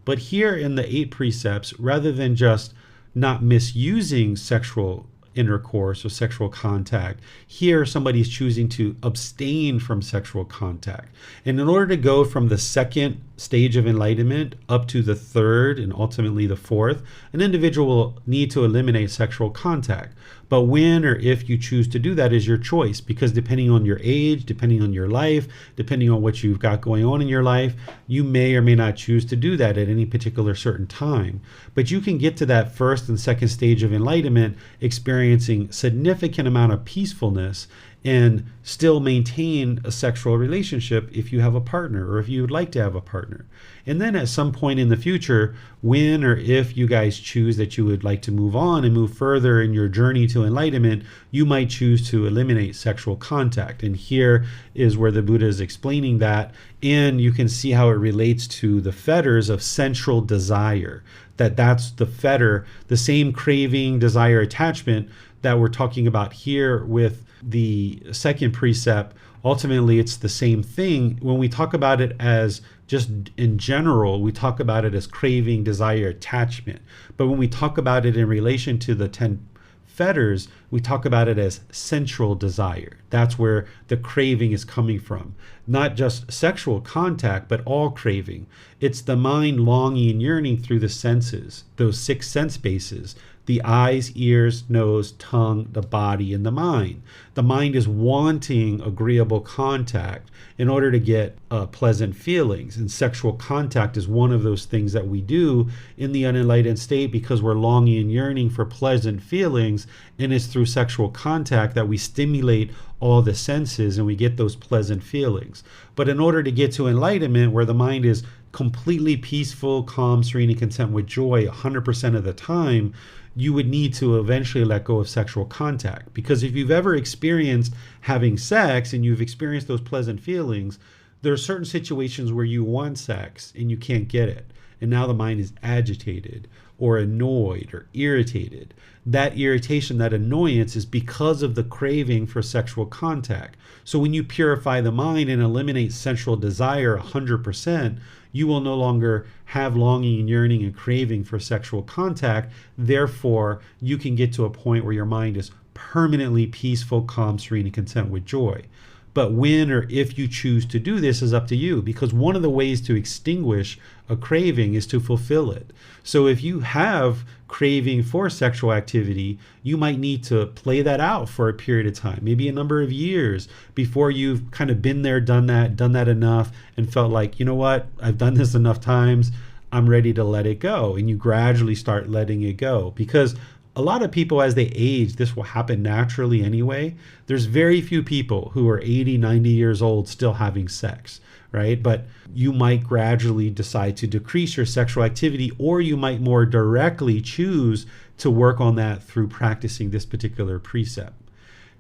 Speaker 2: But here in the 8 precepts, rather than just not misusing sexual intercourse or sexual contact, here somebody's choosing to abstain from sexual contact. And in order to go from the second stage of enlightenment up to the third and ultimately the fourth, an individual will need to eliminate sexual contact. But when or if you choose to do that is your choice, because depending on your age, depending on your life, depending on what you've got going on in your life, you may or may not choose to do that at any particular certain time. But you can get to that first and second stage of enlightenment experiencing significant amount of peacefulness and still maintain a sexual relationship if you have a partner or if you would like to have a partner. And then at some point in the future, when or if you guys choose that you would like to move on and move further in your journey to enlightenment, you might choose to eliminate sexual contact. And here is where the Buddha is explaining that, and you can see how it relates to the fetters of sensual desire. That's the fetter, the same craving, desire, attachment that we're talking about here with the second precept. Ultimately, it's the same thing. When we talk about it as just in general, we talk about it as craving, desire, attachment. But when we talk about it in relation to the 10 fetters, we talk about it as sensual desire. That's where the craving is coming from. Not just sexual contact, but all craving. It's the mind longing and yearning through the senses, those 6 sense bases: the eyes, ears, nose, tongue, the body, and the mind. The mind is wanting agreeable contact in order to get pleasant feelings. And sexual contact is one of those things that we do in the unenlightened state because we're longing and yearning for pleasant feelings. And it's through sexual contact that we stimulate all the senses and we get those pleasant feelings. But in order to get to enlightenment, where the mind is completely peaceful, calm, serene, and content with joy 100% of the time, you would need to eventually let go of sexual contact. Because if you've ever experienced having sex and you've experienced those pleasant feelings, there are certain situations where you want sex and you can't get it. And now the mind is agitated or annoyed or irritated. That irritation, that annoyance is because of the craving for sexual contact. So when you purify the mind and eliminate sensual desire 100%, you will no longer have longing and yearning and craving for sexual contact. Therefore, you can get to a point where your mind is permanently peaceful, calm, serene, and content with joy. But when or if you choose to do this is up to you, because one of the ways to extinguish a craving is to fulfill it. So if you have craving for sexual activity, you might need to play that out for a period of time, maybe a number of years, before you've kind of been there, done that enough, and felt like, you know what, I've done this enough times, I'm ready to let it go. And you gradually start letting it go. Because a lot of people, as they age, this will happen naturally anyway. There's very few people who are 80, 90 years old still having sex, right? But you might gradually decide to decrease your sexual activity, or you might more directly choose to work on that through practicing this particular precept.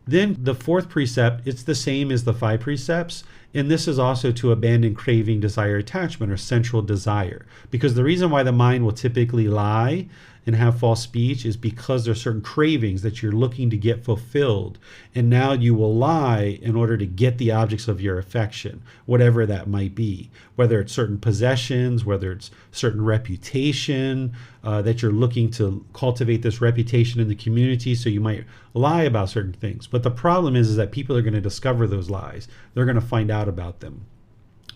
Speaker 2: Then the 4th precept, it's the same as the 5 precepts. And this is also to abandon craving, desire, attachment, or sensual desire. Because the reason why the mind will typically lie and have false speech is because there's certain cravings that you're looking to get fulfilled. And now you will lie in order to get the objects of your affection, whatever that might be. Whether it's certain possessions, whether it's certain reputation, that you're looking to cultivate this reputation in the community, so you might lie about certain things. But the problem is that people are going to discover those lies. They're going to find out about them.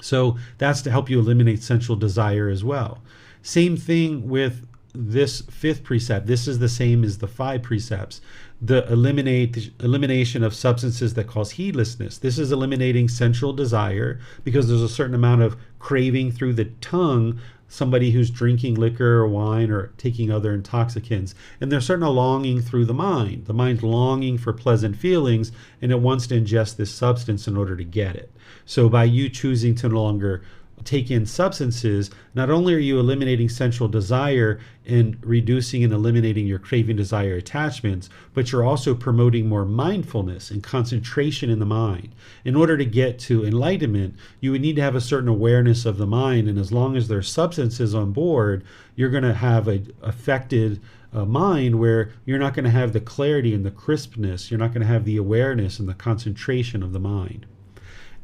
Speaker 2: So that's to help you eliminate sensual desire as well. Same thing with this 5th precept. This is the same as the 5 precepts. The elimination of substances that cause heedlessness. This is eliminating sensual desire, because there's a certain amount of craving through the tongue. Somebody who's drinking liquor or wine or taking other intoxicants, and there's certain longing through the mind. The mind's longing for pleasant feelings, and it wants to ingest this substance in order to get it. So by you choosing to no longer take in substances, not only are you eliminating sensual desire and reducing and eliminating your craving, desire, attachments, but you're also promoting more mindfulness and concentration in the mind. In order to get to enlightenment, you would need to have a certain awareness of the mind, and as long as there's substances on board, you're going to have an affected mind where you're not going to have the clarity and the crispness, you're not going to have the awareness and the concentration of the mind.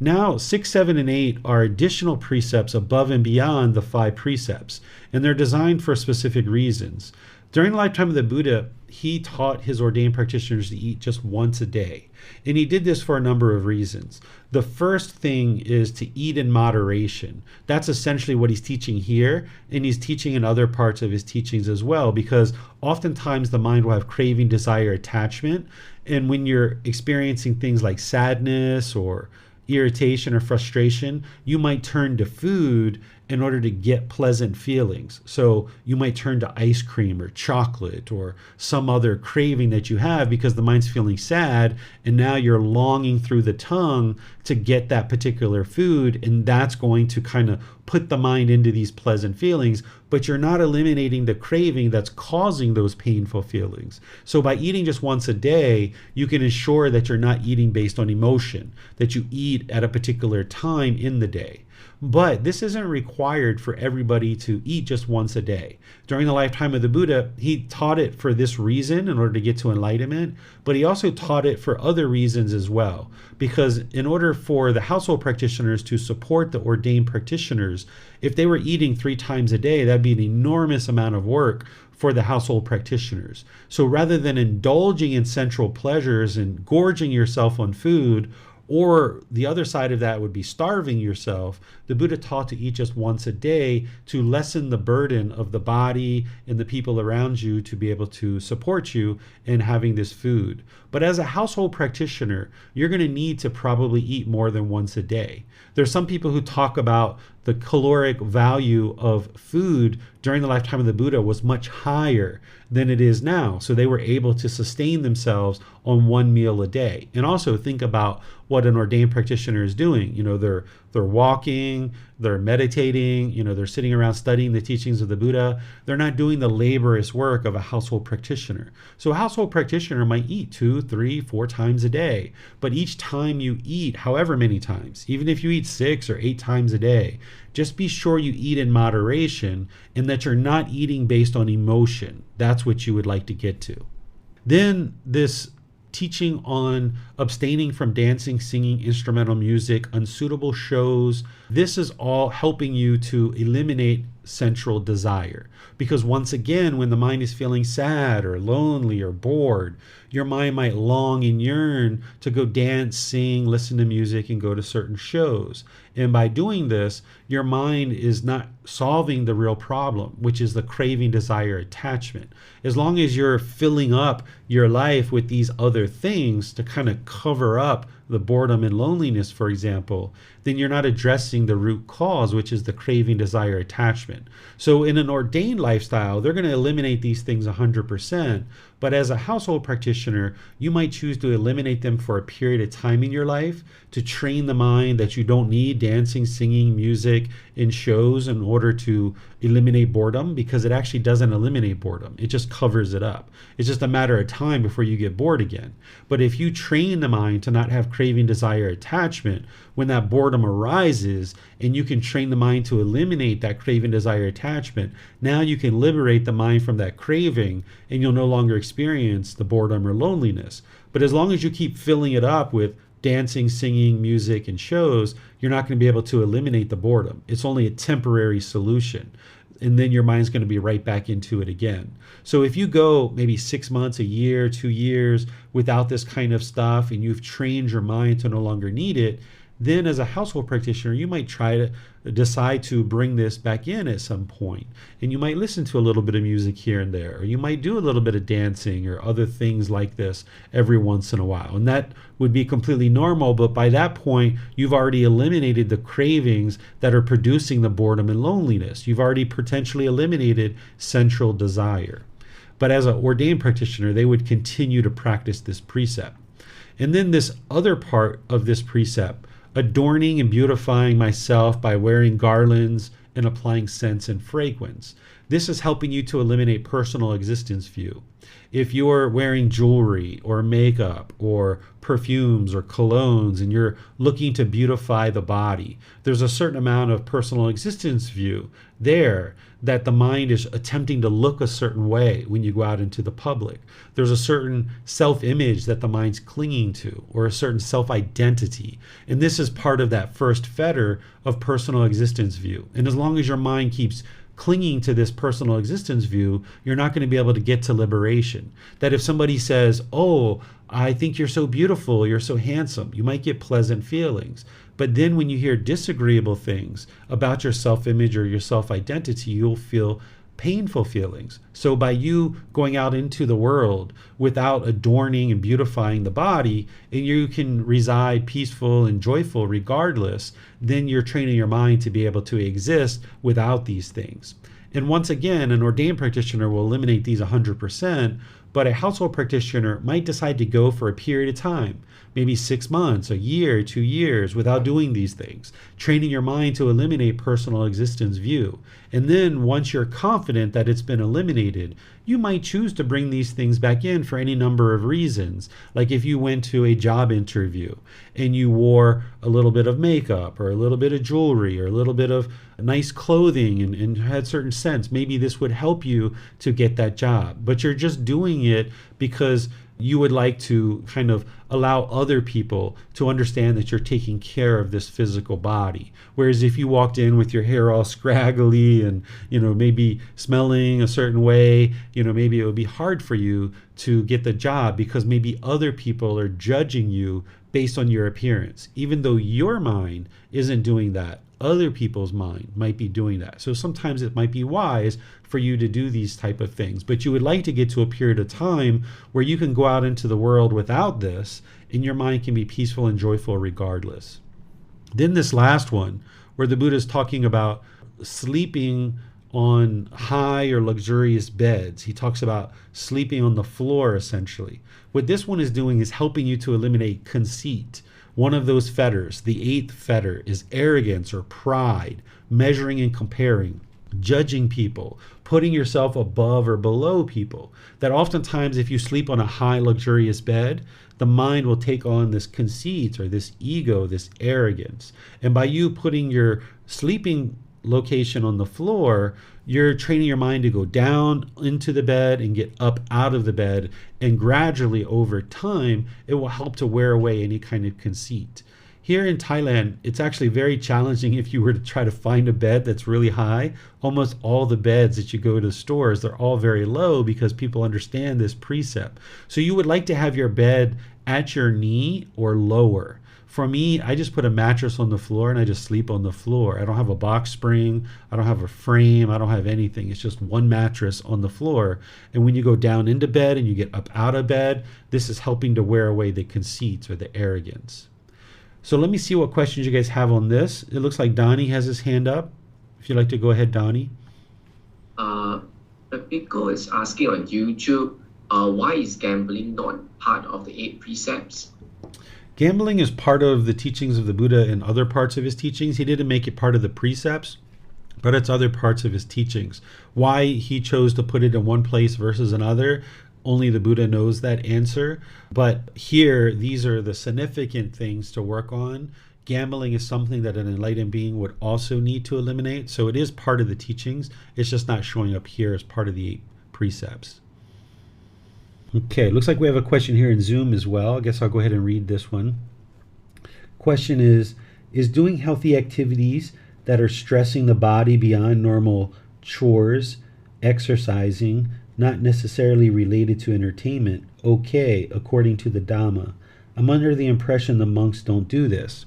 Speaker 2: Now, 6, 7, and 8 are additional precepts above and beyond the 5 precepts, and they're designed for specific reasons. During the lifetime of the Buddha, he taught his ordained practitioners to eat just once a day, and he did this for a number of reasons. The first thing is to eat in moderation. That's essentially what he's teaching here, and he's teaching in other parts of his teachings as well, because oftentimes the mind will have craving, desire, attachment, and when you're experiencing things like sadness or irritation or frustration, you might turn to food in order to get pleasant feelings. So you might turn to ice cream or chocolate or some other craving that you have because the mind's feeling sad, and now you're longing through the tongue to get that particular food, and that's going to kind of put the mind into these pleasant feelings, but you're not eliminating the craving that's causing those painful feelings. So by eating just once a day, you can ensure that you're not eating based on emotion, that you eat at a particular time in the day. But this isn't required for everybody to eat just once a day. During the lifetime of the Buddha, he taught it for this reason in order to get to enlightenment, but he also taught it for other reasons as well. Because in order for the household practitioners to support the ordained practitioners, if they were eating 3 times a day, that'd be an enormous amount of work for the household practitioners. So rather than indulging in sensual pleasures and gorging yourself on food, or the other side of that would be starving yourself, the Buddha taught to eat just once a day to lessen the burden of the body and the people around you to be able to support you in having this food. But as a household practitioner, you're going to need to probably eat more than once a day. There's some people who talk about the caloric value of food during the lifetime of the Buddha was much higher than it is now. So they were able to sustain themselves on 1 meal a day. And also think about what an ordained practitioner is doing. You know, they're walking, they're meditating, you know, they're sitting around studying the teachings of the Buddha. They're not doing the laborious work of a household practitioner. So a household practitioner might eat 2, 3, 4 times a day. But each time you eat, however many times, even if you eat 6 or 8 times a day, just be sure you eat in moderation and that you're not eating based on emotion. That's what you would like to get to. Then this teaching on abstaining from dancing, singing, instrumental music, unsuitable shows. This is all helping you to eliminate sensual desire. Because once again, when the mind is feeling sad or lonely or bored, your mind might long and yearn to go dance, sing, listen to music, and go to certain shows. And by doing this, your mind is not solving the real problem, which is the craving, desire, attachment. As long as you're filling up your life with these other things to kind of cover up the boredom and loneliness, for example, then you're not addressing the root cause, which is the craving, desire, attachment. So in an ordained lifestyle, they're going to eliminate these things 100%. But as a household practitioner, you might choose to eliminate them for a period of time in your life to train the mind that you don't need dancing, singing, music, and shows in order to eliminate boredom, because it actually doesn't eliminate boredom. It just covers it up. It's just a matter of time before you get bored again. But if you train the mind to not have craving, desire, attachment, when that boredom arises, and you can train the mind to eliminate that craving, desire, attachment, now you can liberate the mind from that craving, and you'll no longer experience the boredom or loneliness. But as long as you keep filling it up with dancing, singing, music, and shows, you're not going to be able to eliminate the boredom. It's only a temporary solution. And then your mind's going to be right back into it again. So if you go maybe 6 months, a year, 2 years without this kind of stuff, and you've trained your mind to no longer need it, then as a household practitioner, you might try to decide to bring this back in at some point. And you might listen to a little bit of music here and there, or you might do a little bit of dancing or other things like this every once in a while. And that would be completely normal, but by that point, you've already eliminated the cravings that are producing the boredom and loneliness. You've already potentially eliminated sensual desire. But as an ordained practitioner, they would continue to practice this precept. And then this other part of this precept, adorning and beautifying myself by wearing garlands and applying scents and fragrance. This is helping you to eliminate personal existence view. If you're wearing jewelry or makeup or perfumes or colognes and you're looking to beautify the body, there's a certain amount of personal existence view there that the mind is attempting to look a certain way when you go out into the public. There's a certain self-image that the mind's clinging to, or a certain self-identity. And this is part of that first fetter of personal existence view. And as long as your mind keeps clinging to this personal existence view, you're not going to be able to get to liberation. That if somebody says, "Oh, I think you're so beautiful, you're so handsome," you might get pleasant feelings. But then when you hear disagreeable things about your self-image or your self-identity, you'll feel painful feelings. So by you going out into the world without adorning and beautifying the body, and you can reside peaceful and joyful regardless, then you're training your mind to be able to exist without these things. And once again, an ordained practitioner will eliminate these 100%, but a household practitioner might decide to go for a period of time, maybe 6 months, a year, 2 years, without doing these things, training your mind to eliminate personal existence view. And then once you're confident that it's been eliminated, you might choose to bring these things back in for any number of reasons. Like if you went to a job interview and you wore a little bit of makeup or a little bit of jewelry or a little bit of nice clothing and had certain sense, maybe this would help you to get that job. But you're just doing it because you would like to kind of allow other people to understand that you're taking care of this physical body. Whereas if you walked in with your hair all scraggly and, maybe smelling a certain way, maybe it would be hard for you to get the job because maybe other people are judging you based on your appearance. Even though your mind isn't doing that, other people's mind might be doing that. So sometimes it might be wise for you to do these type of things, but you would like to get to a period of time where you can go out into the world without this and your mind can be peaceful and joyful regardless. Then this last one where the Buddha is talking about sleeping on high or luxurious beds. He talks about sleeping on the floor essentially. What this one is doing is helping you to eliminate conceit. One of those fetters, the 8th fetter, is arrogance or pride, measuring and comparing, judging people, putting yourself above or below people. That oftentimes if you sleep on a high luxurious bed, the mind will take on this conceit or this ego, this arrogance. And by you putting your sleeping location on the floor, you're training your mind to go down into the bed and get up out of the bed, and gradually over time it will help to wear away any kind of conceit. Here in Thailand, it's actually very challenging if you were to try to find a bed that's really high. Almost all the beds that you go to stores, they're all very low because people understand this precept. So you would like to have your bed at your knee or lower. For me, I just put a mattress on the floor and I just sleep on the floor. I don't have a box spring. I don't have a frame. I don't have anything. It's just one mattress on the floor. And when you go down into bed and you get up out of bed, this is helping to wear away the conceits or the arrogance. So let me see what questions you guys have on this. It looks like Donnie has his hand up. If you'd like to go ahead, Donnie.
Speaker 3: The Bhikkhu is asking on YouTube, why is gambling not part of the 8 precepts?
Speaker 2: Gambling is part of the teachings of the Buddha and other parts of his teachings. He didn't make it part of the precepts, but it's other parts of his teachings. Why he chose to put it in one place versus another, only the Buddha knows that answer. But here, these are the significant things to work on. Gambling is something that an enlightened being would also need to eliminate. So it is part of the teachings. It's just not showing up here as part of the 8 precepts. Okay, looks like we have a question here in Zoom as well. I guess I'll go ahead and read this one. Question is doing healthy activities that are stressing the body beyond normal chores, exercising, not necessarily related to entertainment, okay, according to the Dhamma? I'm under the impression the monks don't do this.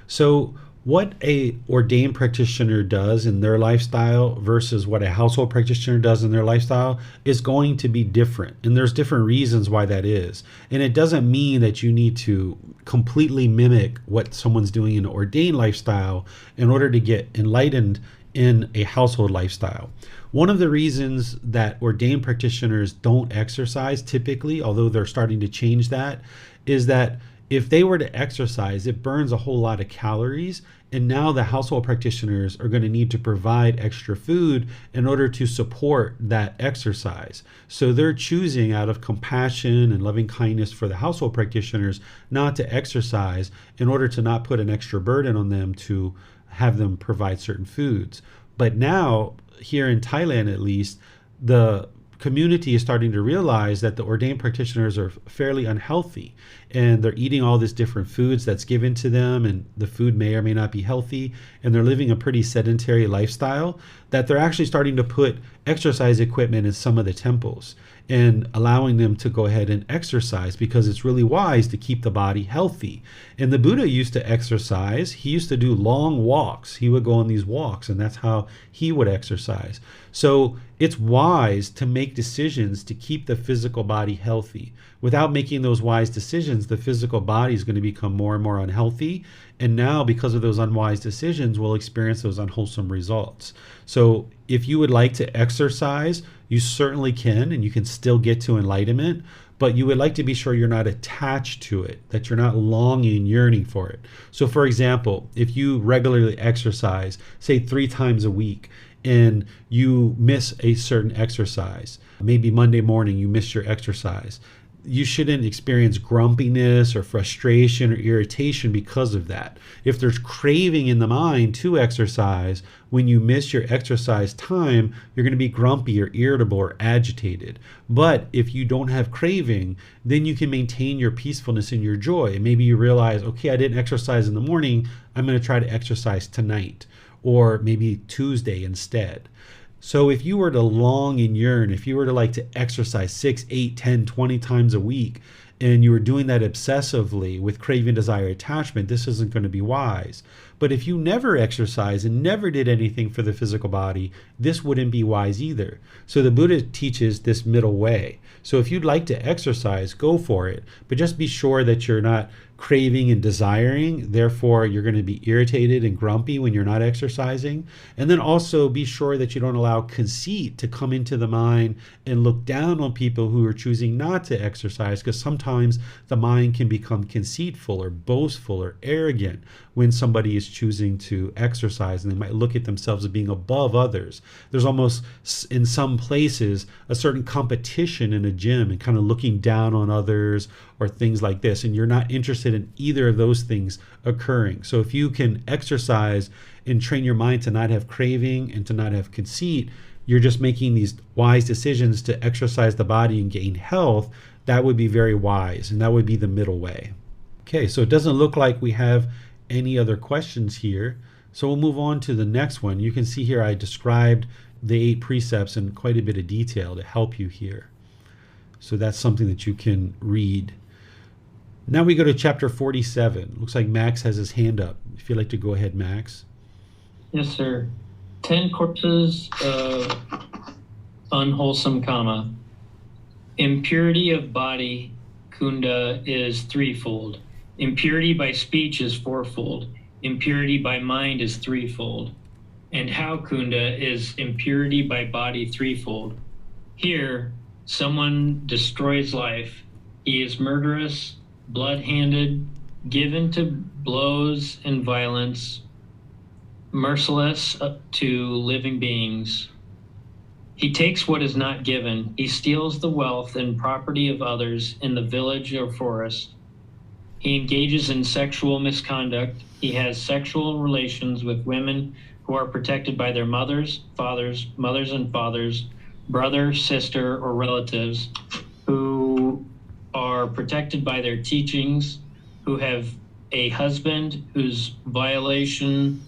Speaker 2: So what a ordained practitioner does in their lifestyle versus what a household practitioner does in their lifestyle is going to be different. And there's different reasons why that is. And it doesn't mean that you need to completely mimic what someone's doing in an ordained lifestyle in order to get enlightened in a household lifestyle. One of the reasons that ordained practitioners don't exercise typically, although they're starting to change that, is that if they were to exercise, it burns a whole lot of calories. And now the household practitioners are going to need to provide extra food in order to support that exercise. So they're choosing out of compassion and loving kindness for the household practitioners not to exercise in order to not put an extra burden on them to have them provide certain foods. But now, here in Thailand at least, the community is starting to realize that the ordained practitioners are fairly unhealthy and they're eating all these different foods that's given to them, and the food may or may not be healthy, and they're living a pretty sedentary lifestyle, that they're actually starting to put exercise equipment in some of the temples and allowing them to go ahead and exercise because it's really wise to keep the body healthy. And the Buddha used to exercise. He used to do long walks. He would go on these walks, and that's how he would exercise. So it's wise to make decisions to keep the physical body healthy. Without making those wise decisions, the physical body is going to become more and more unhealthy. And now, because of those unwise decisions, we'll experience those unwholesome results. So if you would like to exercise, you certainly can, and you can still get to enlightenment, but you would like to be sure you're not attached to it, that you're not longing, yearning for it. So for example, if you regularly exercise, say 3 times a week, and you miss a certain exercise, maybe Monday morning you miss your exercise, you shouldn't experience grumpiness or frustration or irritation because of that. If there's craving in the mind to exercise, when you miss your exercise time, you're going to be grumpy or irritable or agitated. But if you don't have craving, then you can maintain your peacefulness and your joy. And maybe you realize, okay, I didn't exercise in the morning, I'm going to try to exercise tonight, or maybe Tuesday instead. So if you were to long and yearn, if you were to like to exercise 6, 8, 10, 20 times a week, and you were doing that obsessively with craving, desire, attachment, this isn't going to be wise. But if you never exercise and never did anything for the physical body, this wouldn't be wise either. So the Buddha teaches this middle way. So if you'd like to exercise, go for it, but just be sure that you're not craving and desiring. Therefore, you're going to be irritated and grumpy when you're not exercising. And then also be sure that you don't allow conceit to come into the mind and look down on people who are choosing not to exercise, because sometimes the mind can become conceitful or boastful or arrogant when somebody is choosing to exercise, and they might look at themselves as being above others. There's almost, in some places, a certain competition in a gym and kind of looking down on others or things like this, and you're not interested in either of those things occurring. So if you can exercise and train your mind to not have craving and to not have conceit, you're just making these wise decisions to exercise the body and gain health. That would be very wise, and that would be the middle way. Okay, so it doesn't look like we have any other questions here. So we'll move on to the next one. You can see here I described the 8 precepts in quite a bit of detail to help you here. So that's something that you can read. Now we go to chapter 47. Looks like Max has his hand up. If you'd like to go ahead, Max.
Speaker 4: Yes, sir. 10 corpses of unwholesome karma. Impurity of body, kunda, is threefold. Impurity by speech is fourfold. Impurity by mind is threefold. And how kunda is impurity by body threefold. Here, someone destroys life. He is murderous, blood-handed, given to blows and violence, merciless to living beings. He takes what is not given. He steals the wealth and property of others in the village or forest. He engages in sexual misconduct. He has sexual relations with women who are protected by their mothers and fathers, brother, sister, or relatives, who are protected by their teachings, who have a husband whose violation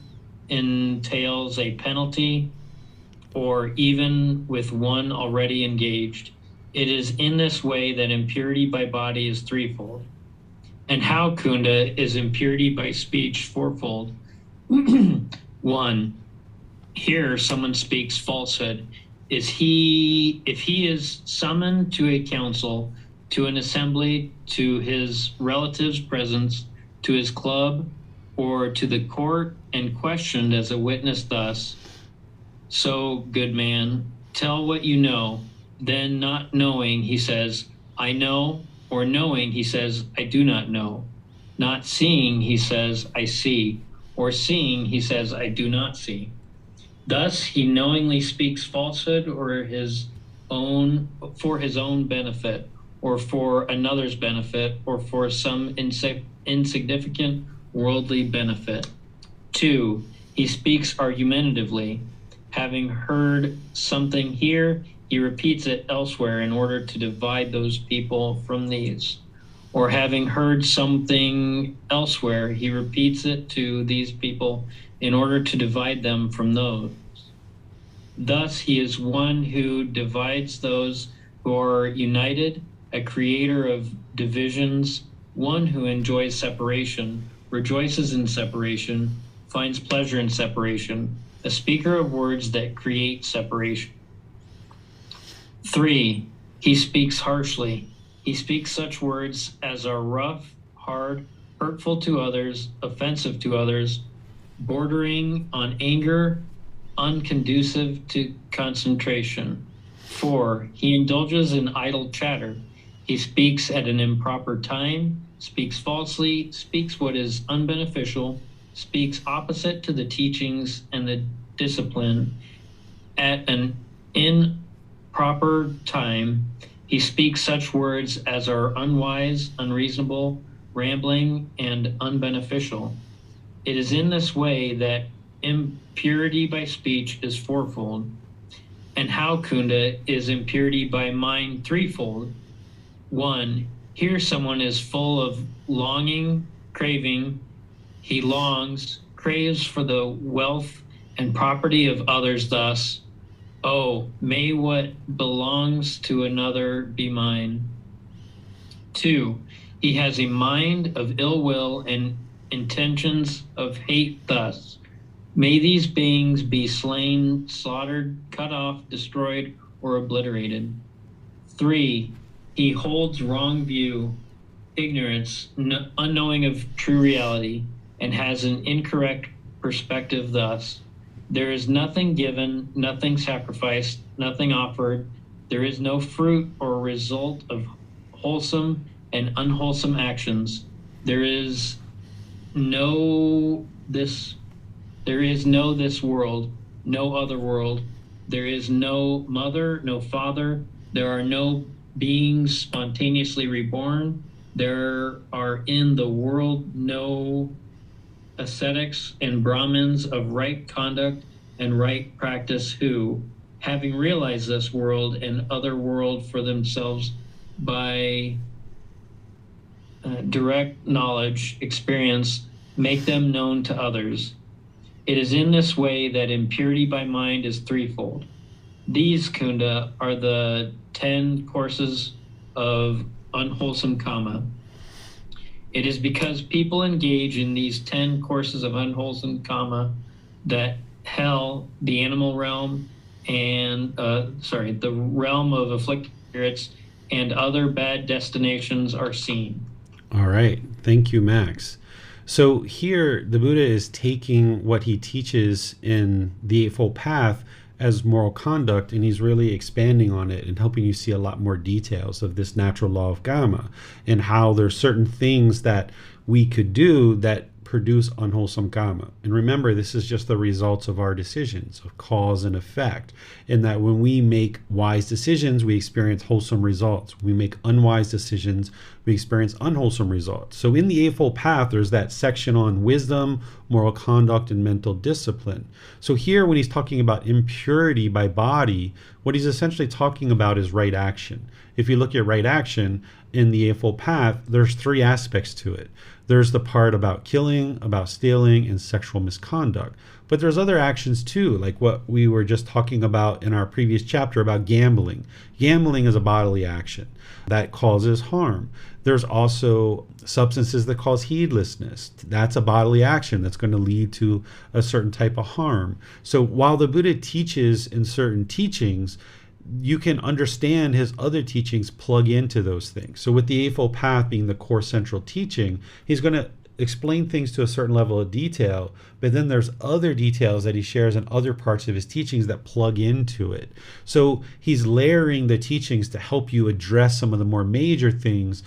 Speaker 4: entails a penalty, or even with one already engaged. It is in this way that impurity by body is threefold. And how kunda is impurity by speech fourfold. 1, here someone speaks falsehood. If he is summoned to a council, to an assembly, to his relatives' presence, to his club, or to the court, and questioned as a witness thus, so, good man, tell what you know. Then not knowing, he says, I know, or knowing, he says, I do not know. Not seeing, he says, I see, or seeing, he says, I do not see. Thus, he knowingly speaks falsehood for his own benefit, or for another's benefit, or for some insignificant worldly benefit. 2, he speaks argumentatively. Having heard something here, he repeats it elsewhere in order to divide those people from these. Or having heard something elsewhere, he repeats it to these people in order to divide them from those. Thus, he is one who divides those who are united, a creator of divisions, one who enjoys separation, rejoices in separation, finds pleasure in separation, a speaker of words that create separation. 3, he speaks harshly. He speaks such words as are rough, hard, hurtful to others, offensive to others, bordering on anger, unconducive to concentration. 4, he indulges in idle chatter. He speaks at an improper time, speaks falsely, speaks what is unbeneficial, speaks opposite to the teachings and the discipline. At an improper time, he speaks such words as are unwise, unreasonable, rambling, and unbeneficial. It is in this way that impurity by speech is fourfold. And how, Kunda, is impurity by mind threefold? 1, here someone is full of longing, craving. He longs, craves for the wealth and property of others thus, oh, may what belongs to another be mine. 2, he has a mind of ill will and intentions of hate thus, may these beings be slain, slaughtered, cut off, destroyed, or obliterated. 3, he holds wrong view, ignorance, unknowing of true reality, and has an incorrect perspective thus. There is nothing given, nothing sacrificed, nothing offered. There is no fruit or result of wholesome and unwholesome actions. There is no this world, no other world. There is no mother, no father. There are no beings spontaneously reborn. There are in the world no ascetics and Brahmins of right conduct and right practice who, having realized this world and other world for themselves by direct knowledge, experience, make them known to others. It is in this way that impurity by mind is threefold. These, Kunda, are the 10 courses of unwholesome karma. It is because people engage in these 10 courses of unwholesome karma that hell, the animal realm, and the realm of afflicted spirits and other bad destinations are seen.
Speaker 2: All right. Thank you, Max. So here the Buddha is taking what he teaches in the Eightfold Path as moral conduct, and he's really expanding on it and helping you see a lot more details of this natural law of karma and how there's certain things that we could do that produce unwholesome karma. And remember, this is just the results of our decisions, of cause and effect, in that when we make wise decisions, we experience wholesome results. When we make unwise decisions, we experience unwholesome results. So in the Eightfold Path, there's that section on wisdom, moral conduct, and mental discipline. So here, when he's talking about impurity by body, what he's essentially talking about is right action. If you look at right action in the Eightfold Path, there's 3 aspects to it. There's the part about killing, about stealing, and sexual misconduct. But there's other actions too, like what we were just talking about in our previous chapter about gambling. Gambling is a bodily action that causes harm. There's also substances that cause heedlessness. That's a bodily action that's going to lead to a certain type of harm. So while the Buddha teaches in certain teachings, you can understand his other teachings plug into those things. So with the Eightfold Path being the core central teaching, he's going to explain things to a certain level of detail, but then there's other details that he shares in other parts of his teachings that plug into it. So he's layering the teachings to help you address some of the more major things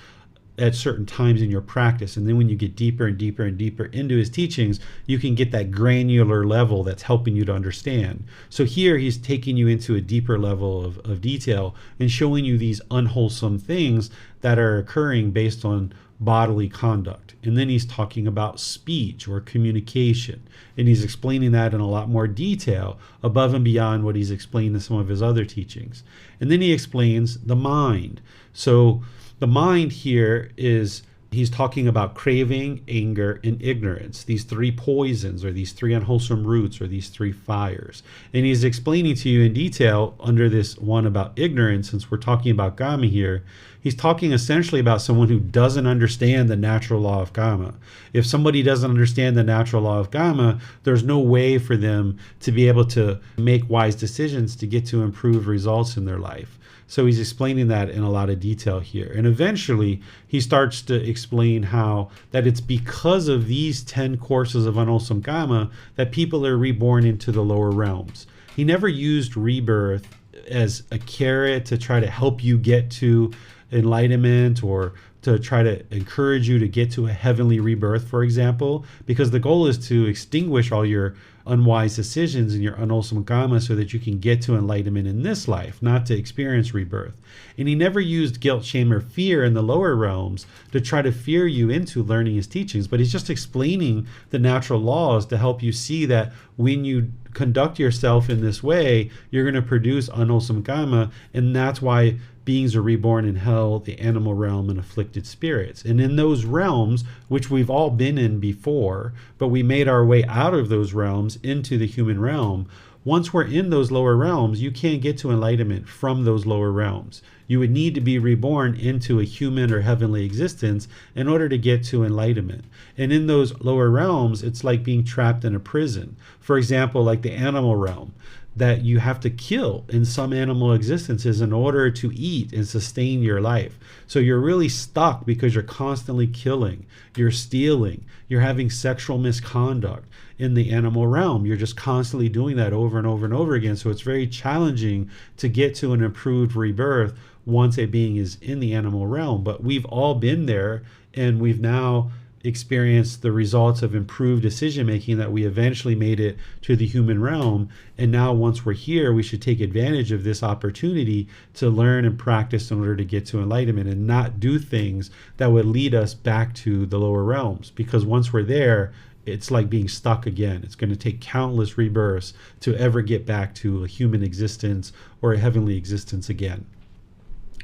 Speaker 2: at certain times in your practice. And then when you get deeper and deeper and deeper into his teachings, you can get that granular level that's helping you to understand. So here he's taking you into a deeper level of detail and showing you these unwholesome things that are occurring based on bodily conduct. And then he's talking about speech or communication, and he's explaining that in a lot more detail above and beyond what he's explained in some of his other teachings. And then he explains the mind. So the mind here is He's talking about craving, anger, and ignorance, these three poisons or these three unwholesome roots or these three fires. And he's explaining to you in detail under this one about ignorance, since we're talking about Kama here, he's talking essentially about someone who doesn't understand the natural law of Kama. If somebody doesn't understand the natural law of Kama, there's no way for them to be able to make wise decisions to get to improve results in their life. So he's explaining that in a lot of detail here. And eventually he starts to explain how that it's because of these 10 courses of unwholesome Kama that people are reborn into the lower realms. He never used rebirth as a carrot to try to help you get to enlightenment or to try to encourage you to get to a heavenly rebirth, for example, because the goal is to extinguish all your unwise decisions and your unwholesome Kama so that you can get to enlightenment in this life, not to experience rebirth. And he never used guilt, shame, or fear in the lower realms to try to fear you into learning his teachings, but he's just explaining the natural laws to help you see that when you conduct yourself in this way, you're going to produce unwholesome Kama, and that's why beings are reborn in hell, the animal realm, and afflicted spirits. And in those realms, which we've all been in before, but we made our way out of those realms into the human realm, once we're in those lower realms, you can't get to enlightenment from those lower realms. You would need to be reborn into a human or heavenly existence in order to get to enlightenment. And in those lower realms, it's like being trapped in a prison. For example, like the animal realm, that you have to kill in some animal existences in order to eat and sustain your life. So you're really stuck because you're constantly killing, you're stealing, you're having sexual misconduct in the animal realm. You're just constantly doing that over and over and over again. So it's very challenging to get to an improved rebirth once a being is in the animal realm. But we've all been there, and we've now experienced the results of improved decision making that we eventually made it to the human realm. And now once we're here, we should take advantage of this opportunity to learn and practice in order to get to enlightenment and not do things that would lead us back to the lower realms, because once we're there, it's like being stuck again. It's going to take countless rebirths to ever get back to a human existence or a heavenly existence again.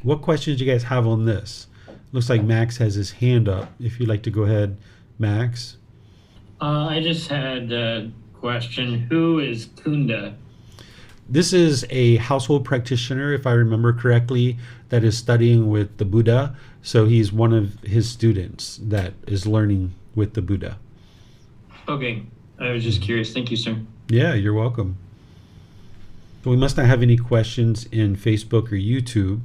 Speaker 2: What questions do you guys have on this? Looks like Max has his hand up. If you'd like to go ahead, Max.
Speaker 4: I just had a question. Who is Kunda?
Speaker 2: This is a household practitioner, if I remember correctly, that is studying with the Buddha. So he's one of his students that is learning with the Buddha.
Speaker 4: Okay. I was just curious. Thank you, sir.
Speaker 2: Yeah, you're welcome. So we must not have any questions in Facebook or YouTube.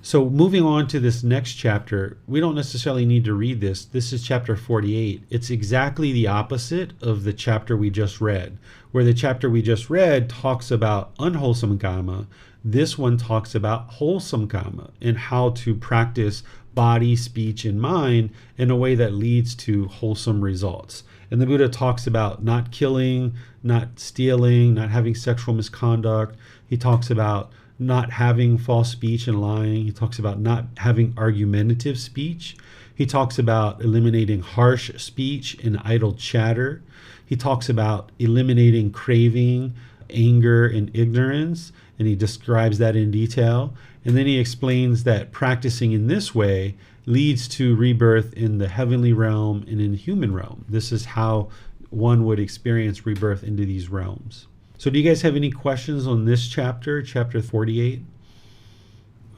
Speaker 2: So moving on to this next chapter, we don't necessarily need to read this. This is chapter 48. It's exactly the opposite of the chapter we just read. Where the chapter we just read talks about unwholesome Kama, this one talks about wholesome Kama and how to practice body, speech, and mind in a way that leads to wholesome results. And the Buddha talks about not killing, not stealing, not having sexual misconduct. He talks about not having false speech and lying. He talks about not having argumentative speech. He talks about eliminating harsh speech and idle chatter. He talks about eliminating craving, anger, and ignorance, and he describes that in detail. And then he explains that practicing in this way leads to rebirth in the heavenly realm and in the human realm. This is how one would experience rebirth into these realms. So do you guys have any questions on this chapter, chapter 48?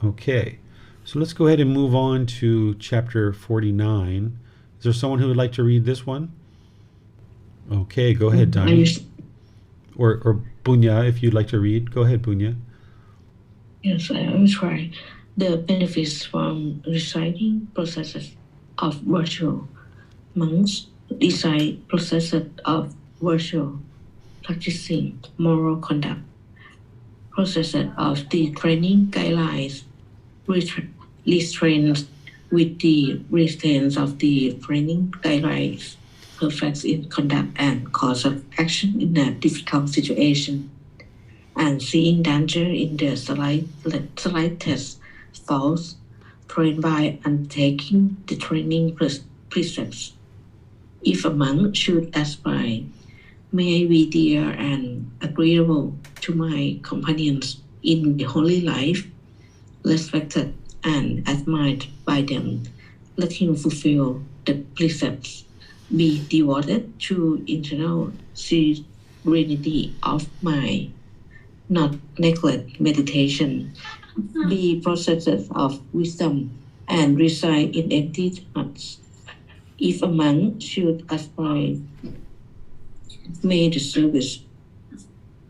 Speaker 2: Okay, so let's go ahead and move on to chapter 49. Is there someone who would like to read this one? Okay, go ahead, Donnie. Or Punya, if you'd like to read. Go ahead, Punya.
Speaker 5: Yes, I will try. The benefits from reciting processes of virtue. Monks recite processes of virtue, practicing moral conduct, processes of the training guidelines, restraints with the restraints of the training guidelines, perfects in conduct and course of action in a difficult situation, and seeing danger in the slightest faults, trained by undertaking the training precepts. If a monk should aspire, may I be dear and agreeable to my companions in the holy life, respected and admired by them, Let him fulfill the precepts. Be devoted to internal serenity of mind, not neglect meditation. Be possessed of wisdom and reside in empty hearts. If a monk should aspire, may the service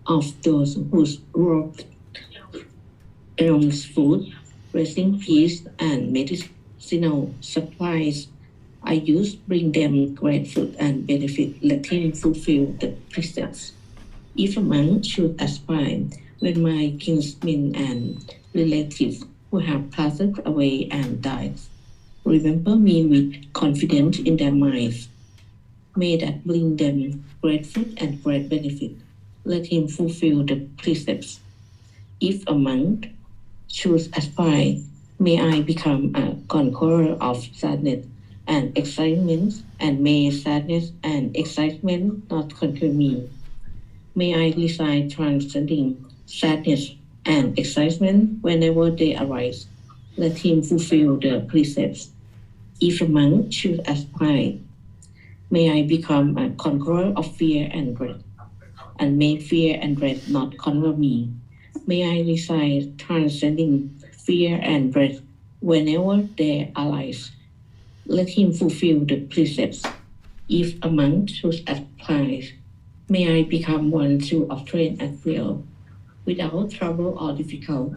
Speaker 5: of those whose work earns food, resting peace, and medicinal supplies are used bring them great fruit and benefit. Let him fulfill the precepts. If a monk should aspire, when my kinsmen and relatives who have passed away and died remember me with confidence in their minds, may that bring them great fruit and great benefit. Let him fulfill the precepts. If a monk should aspire, may I become a conqueror of sadness and excitement, and may sadness and excitement not conquer me. May I reside transcending sadness and excitement whenever they arise. Let him fulfill the precepts. If a monk should aspire, may I become a conqueror of fear and dread, and may fear and dread not conquer me. May I reside transcending fear and dread whenever they arise. Let him fulfill the precepts. If a monk should aspire, may I become one to attain at will, without trouble or difficulty,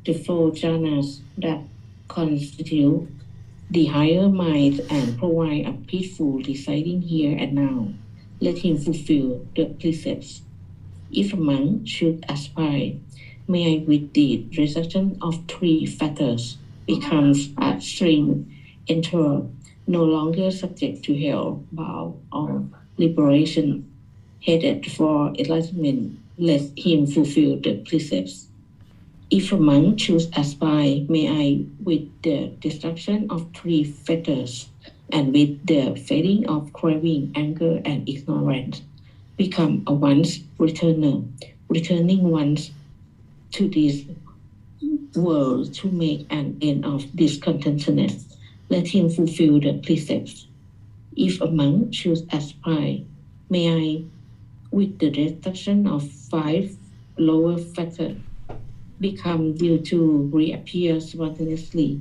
Speaker 5: the four jhanas that constitute the higher mind and provide a peaceful residing here and now. Let him fulfill the precepts. If a monk should aspire, may I with the reduction of three fetters becomes a stream enter, no longer subject to hell, bound, or liberation, headed for enlightenment. Let him fulfill the precepts. If a monk choose aspire, may I, with the destruction of three fetters and with the fading of craving, anger, and ignorance, become a once returner, returning once to this world to make an end of discontentedness. Let him fulfill the precepts. If a monk choose aspire, may I, with the destruction of five lower fetters, become due to reappear spontaneously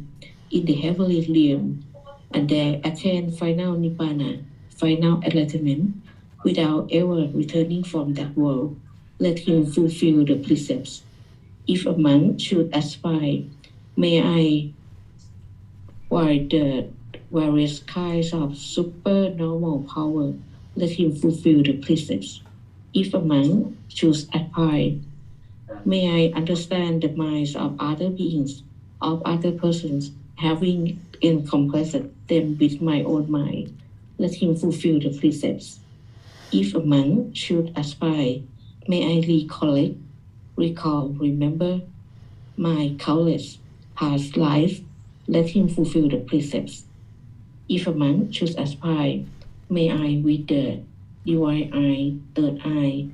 Speaker 5: in the heavenly realm, and there attain final nibbana, final enlightenment, without ever returning from that world. Let him fulfill the precepts. If a monk should aspire, may I, while the various kinds of supernormal power, let him fulfill the precepts. If a monk choose aspire, may I understand the minds of other beings, of other persons, having encompassed them with my own mind. Let him fulfill the precepts. If a monk should aspire, may I remember my countless past life. Let him fulfill the precepts. If a monk should aspire, may I with the divine eye, third eye,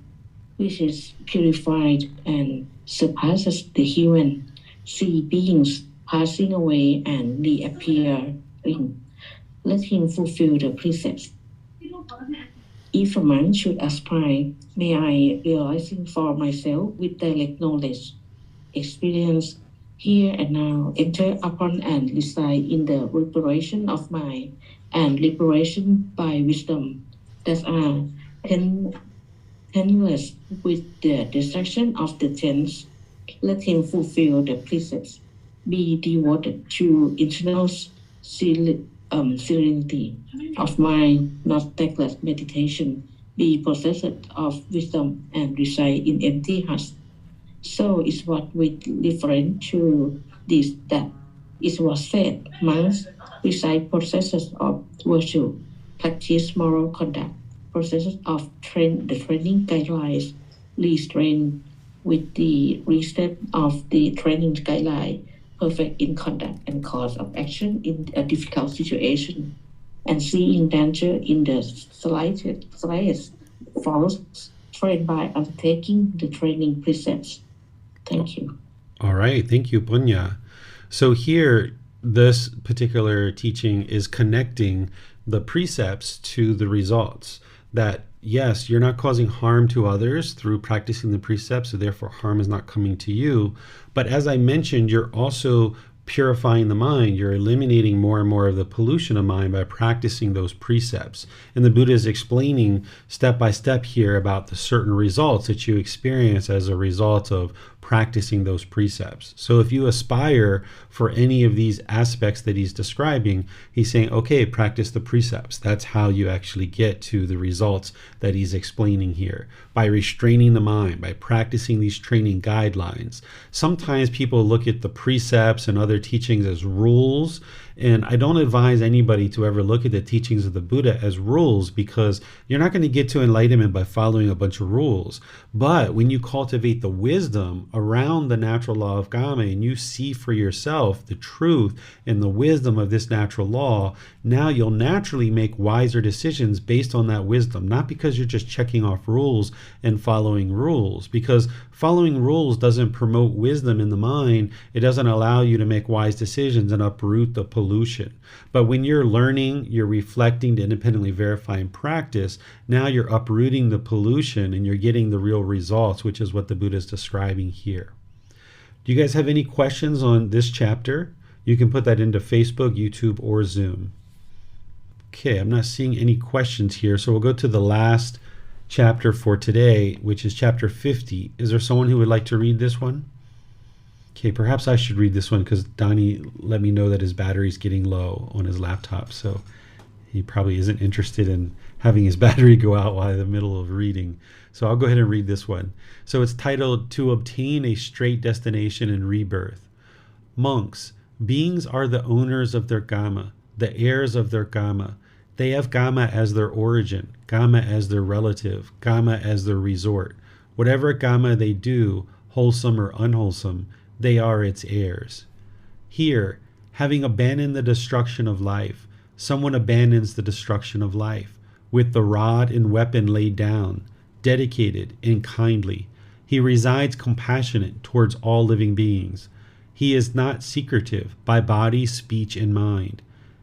Speaker 5: which is purified and surpasses the human, see beings passing away and reappearing. Let him fulfill the precepts. If a monk should aspire, may I, realizing for myself with direct knowledge, experience here and now, enter upon and reside in the liberation of mind and liberation by wisdom that are endless with the destruction of the tens. Let him fulfill the precepts. Be devoted to internal serenity of mind, not neglect meditation. Be possessed of wisdom and reside in empty hearts. So is what with reference to this that it was said, monks reside possessors of virtue, practice moral conduct, possessors of the training guidelines, restrain with the reset of the training guideline, perfect in conduct and cause of action in a difficult situation, and seeing danger in the slightest faults, trained by undertaking the training precepts. Thank you.
Speaker 2: All right. Thank you, Punya. So here, this particular teaching is connecting the precepts to the results. That yes, you're not causing harm to others through practicing the precepts, so therefore harm is not coming to you. But as I mentioned, you're also purifying the mind. You're eliminating more and more of the pollution of mind by practicing those precepts. And the Buddha is explaining step by step here about the certain results that you experience as a result of practicing those precepts. So if you aspire for any of these aspects that he's describing, he's saying, okay, practice the precepts. That's how you actually get to the results that he's explaining here. By restraining the mind, by practicing these training guidelines. Sometimes people look at the precepts and other teachings as rules, and I don't advise anybody to ever look at the teachings of the Buddha as rules, because you're not going to get to enlightenment by following a bunch of rules. But when you cultivate the wisdom around the natural law of Gama and you see for yourself the truth and the wisdom of this natural law, now you'll naturally make wiser decisions based on that wisdom, not because you're just checking off rules and following rules, because following rules doesn't promote wisdom in the mind. It doesn't allow you to make wise decisions and uproot the pollution. But when you're learning, you're reflecting to independently verify and practice, now you're uprooting the pollution and you're getting the real results, which is what the Buddha is describing here. Do you guys have any questions on this chapter? You can put that into Facebook, YouTube, or Zoom. Okay, I'm not seeing any questions here, so we'll go to the last chapter for today, which is chapter 50. Is there someone who would like to read this one? Okay, perhaps I should read this one because Donnie let me know that his battery's getting low on his laptop, so he probably isn't interested in having his battery go out while in the middle of reading. So I'll go ahead and read this one. So it's titled, To Obtain a Straight Destination in Rebirth. Monks, beings are the owners of their Gama, the heirs of their Gama. They have Gama as their origin, Gama as their relative, Gama as their resort. Whatever Gama they do, wholesome or unwholesome, they are its heirs. Here, having abandoned the destruction of life, someone abandons the destruction of life, with the rod and weapon laid down, dedicated and kindly. He resides compassionate towards all living beings. He is not secretive by body, speech, and mind.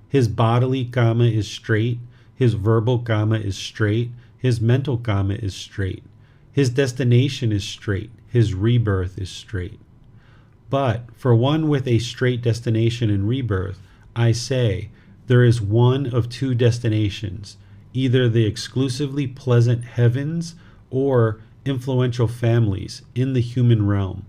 Speaker 2: His bodily Gama is straight, his verbal Gama is straight, his mental Gama is straight. His destination is straight, his rebirth is straight. But for one with a straight destination in rebirth, I say, there is one of two destinations, either the exclusively pleasant heavens or influential families in the human realm,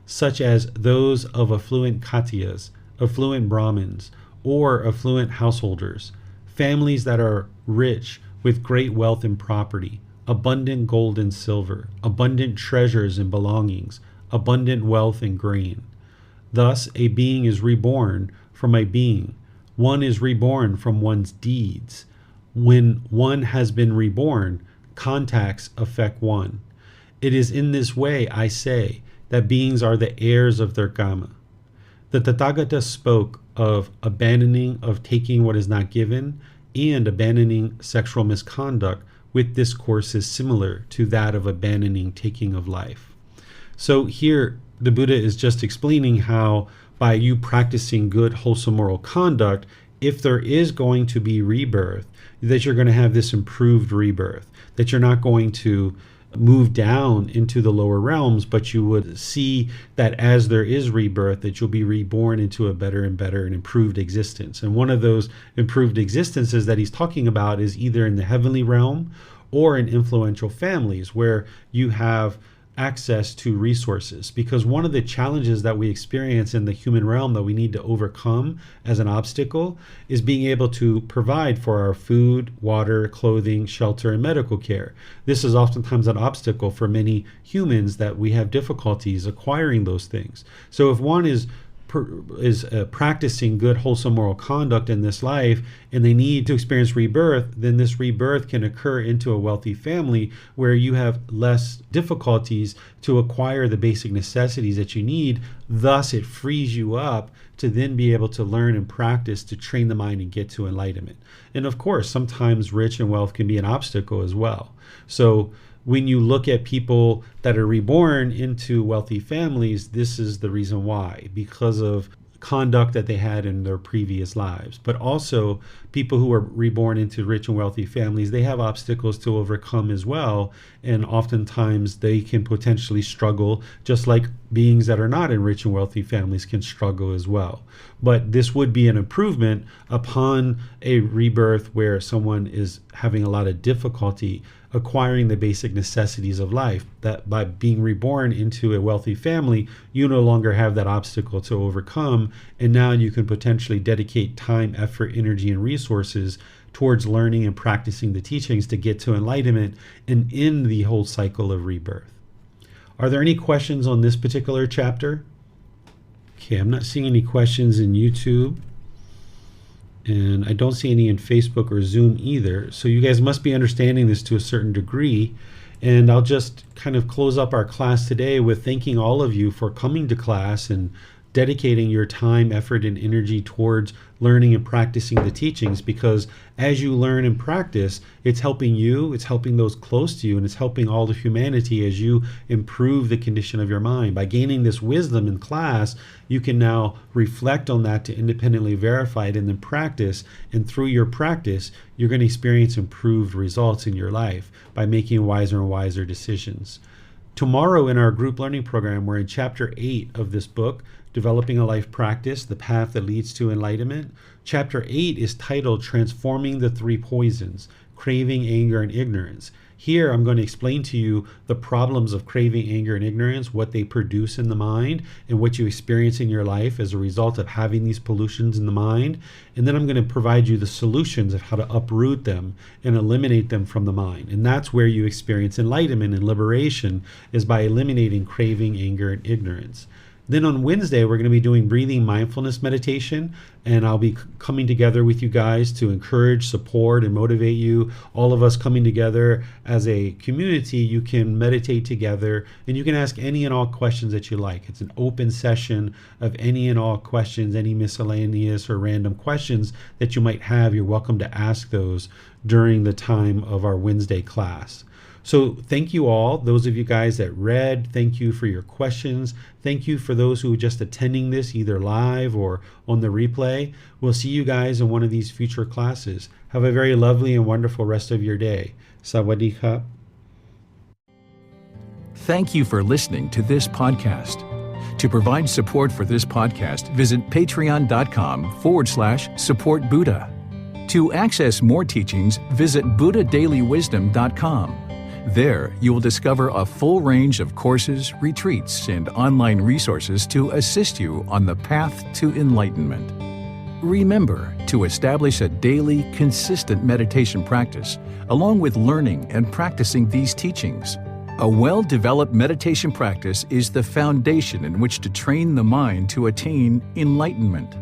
Speaker 2: such as those of affluent Khatyas, affluent Brahmins, or affluent householders, families that are rich with great wealth and property, abundant gold and silver, abundant treasures and belongings, abundant wealth and grain. Thus, a being is reborn from a being. One is reborn from one's deeds. When one has been reborn, contacts affect one. It is in this way, I say, that beings are the heirs of their Gama. The Tathagata spoke of abandoning of taking what is not given and abandoning sexual misconduct with discourses similar to that of abandoning taking of life. So here the Buddha is just explaining how by you practicing good, wholesome moral conduct, if there is going to be rebirth, that you're going to have this improved rebirth, that you're not going to move down into the lower realms, but you would see that as there is rebirth, that you'll be reborn into a better and better and improved existence. And one of those improved existences that he's talking about is either in the heavenly realm or in influential families where you have access to resources. Because one of the challenges that we experience in the human realm that we need to overcome as an obstacle is being able to provide for our food, water, clothing, shelter, and medical care. This is oftentimes an obstacle for many humans, that we have difficulties acquiring those things. So if one is practicing good, wholesome moral conduct in this life, and they need to experience rebirth, then this rebirth can occur into a wealthy family where you have less difficulties to acquire the basic necessities that you need. Thus, it frees you up to then be able to learn and practice to train the mind and get to enlightenment. And of course, sometimes rich and wealth can be an obstacle as well. So when you look at people that are reborn into wealthy families, this is the reason why. Because of conduct that they had in their previous lives. But also, people who are reborn into rich and wealthy families, they have obstacles to overcome as well. And oftentimes they can potentially struggle, just like beings that are not in rich and wealthy families can struggle as well. But this would be an improvement upon a rebirth where someone is having a lot of difficulty acquiring the basic necessities of life. That by being reborn into a wealthy family, you no longer have that obstacle to overcome, and now you can potentially dedicate time, effort, energy, and resources towards learning and practicing the teachings to get to enlightenment and end the whole cycle of rebirth. Are there any questions on this particular chapter? Okay, I'm not seeing any questions in YouTube, and I don't see any in Facebook or Zoom either. So you guys must be understanding this to a certain degree. And I'll just kind of close up our class today with thanking all of you for coming to class and dedicating your time, effort, and energy towards learning and practicing the teachings, because as you learn and practice, it's helping you, it's helping those close to you, and it's helping all of humanity as you improve the condition of your mind. By gaining this wisdom in class, you can now reflect on that to independently verify it and then practice. And through your practice, you're going to experience improved results in your life by making wiser and wiser decisions. Tomorrow in our group learning program, we're in chapter 8 of this book, Developing a Life Practice, The Path That Leads to Enlightenment. Chapter 8 is titled Transforming the Three Poisons, Craving, Anger, and Ignorance. Here I'm going to explain to you the problems of craving, anger, and ignorance, what they produce in the mind, and what you experience in your life as a result of having these pollutions in the mind. And then I'm going to provide you the solutions of how to uproot them and eliminate them from the mind. And that's where you experience enlightenment and liberation, is by eliminating craving, anger, and ignorance. Then on Wednesday, we're going to be doing breathing mindfulness meditation, and I'll be coming together with you guys to encourage, support, and motivate you. All of us coming together as a community, you can meditate together, and you can ask any and all questions that you like. It's an open session of any and all questions, any miscellaneous or random questions that you might have. You're welcome to ask those during the time of our Wednesday class. So thank you all, those of you guys that read, thank you for your questions. Thank you for those who are just attending this either live or on the replay. We'll see you guys in one of these future classes. Have a very lovely and wonderful rest of your day. Sawadee ka.
Speaker 1: Thank you for listening to this podcast. To provide support for this podcast, visit patreon.com/support Buddha. To access more teachings, visit buddhadailywisdom.com. There, you will discover a full range of courses, retreats, and online resources to assist you on the path to enlightenment. Remember to establish a daily, consistent meditation practice, along with learning and practicing these teachings. A well-developed meditation practice is the foundation in which to train the mind to attain enlightenment.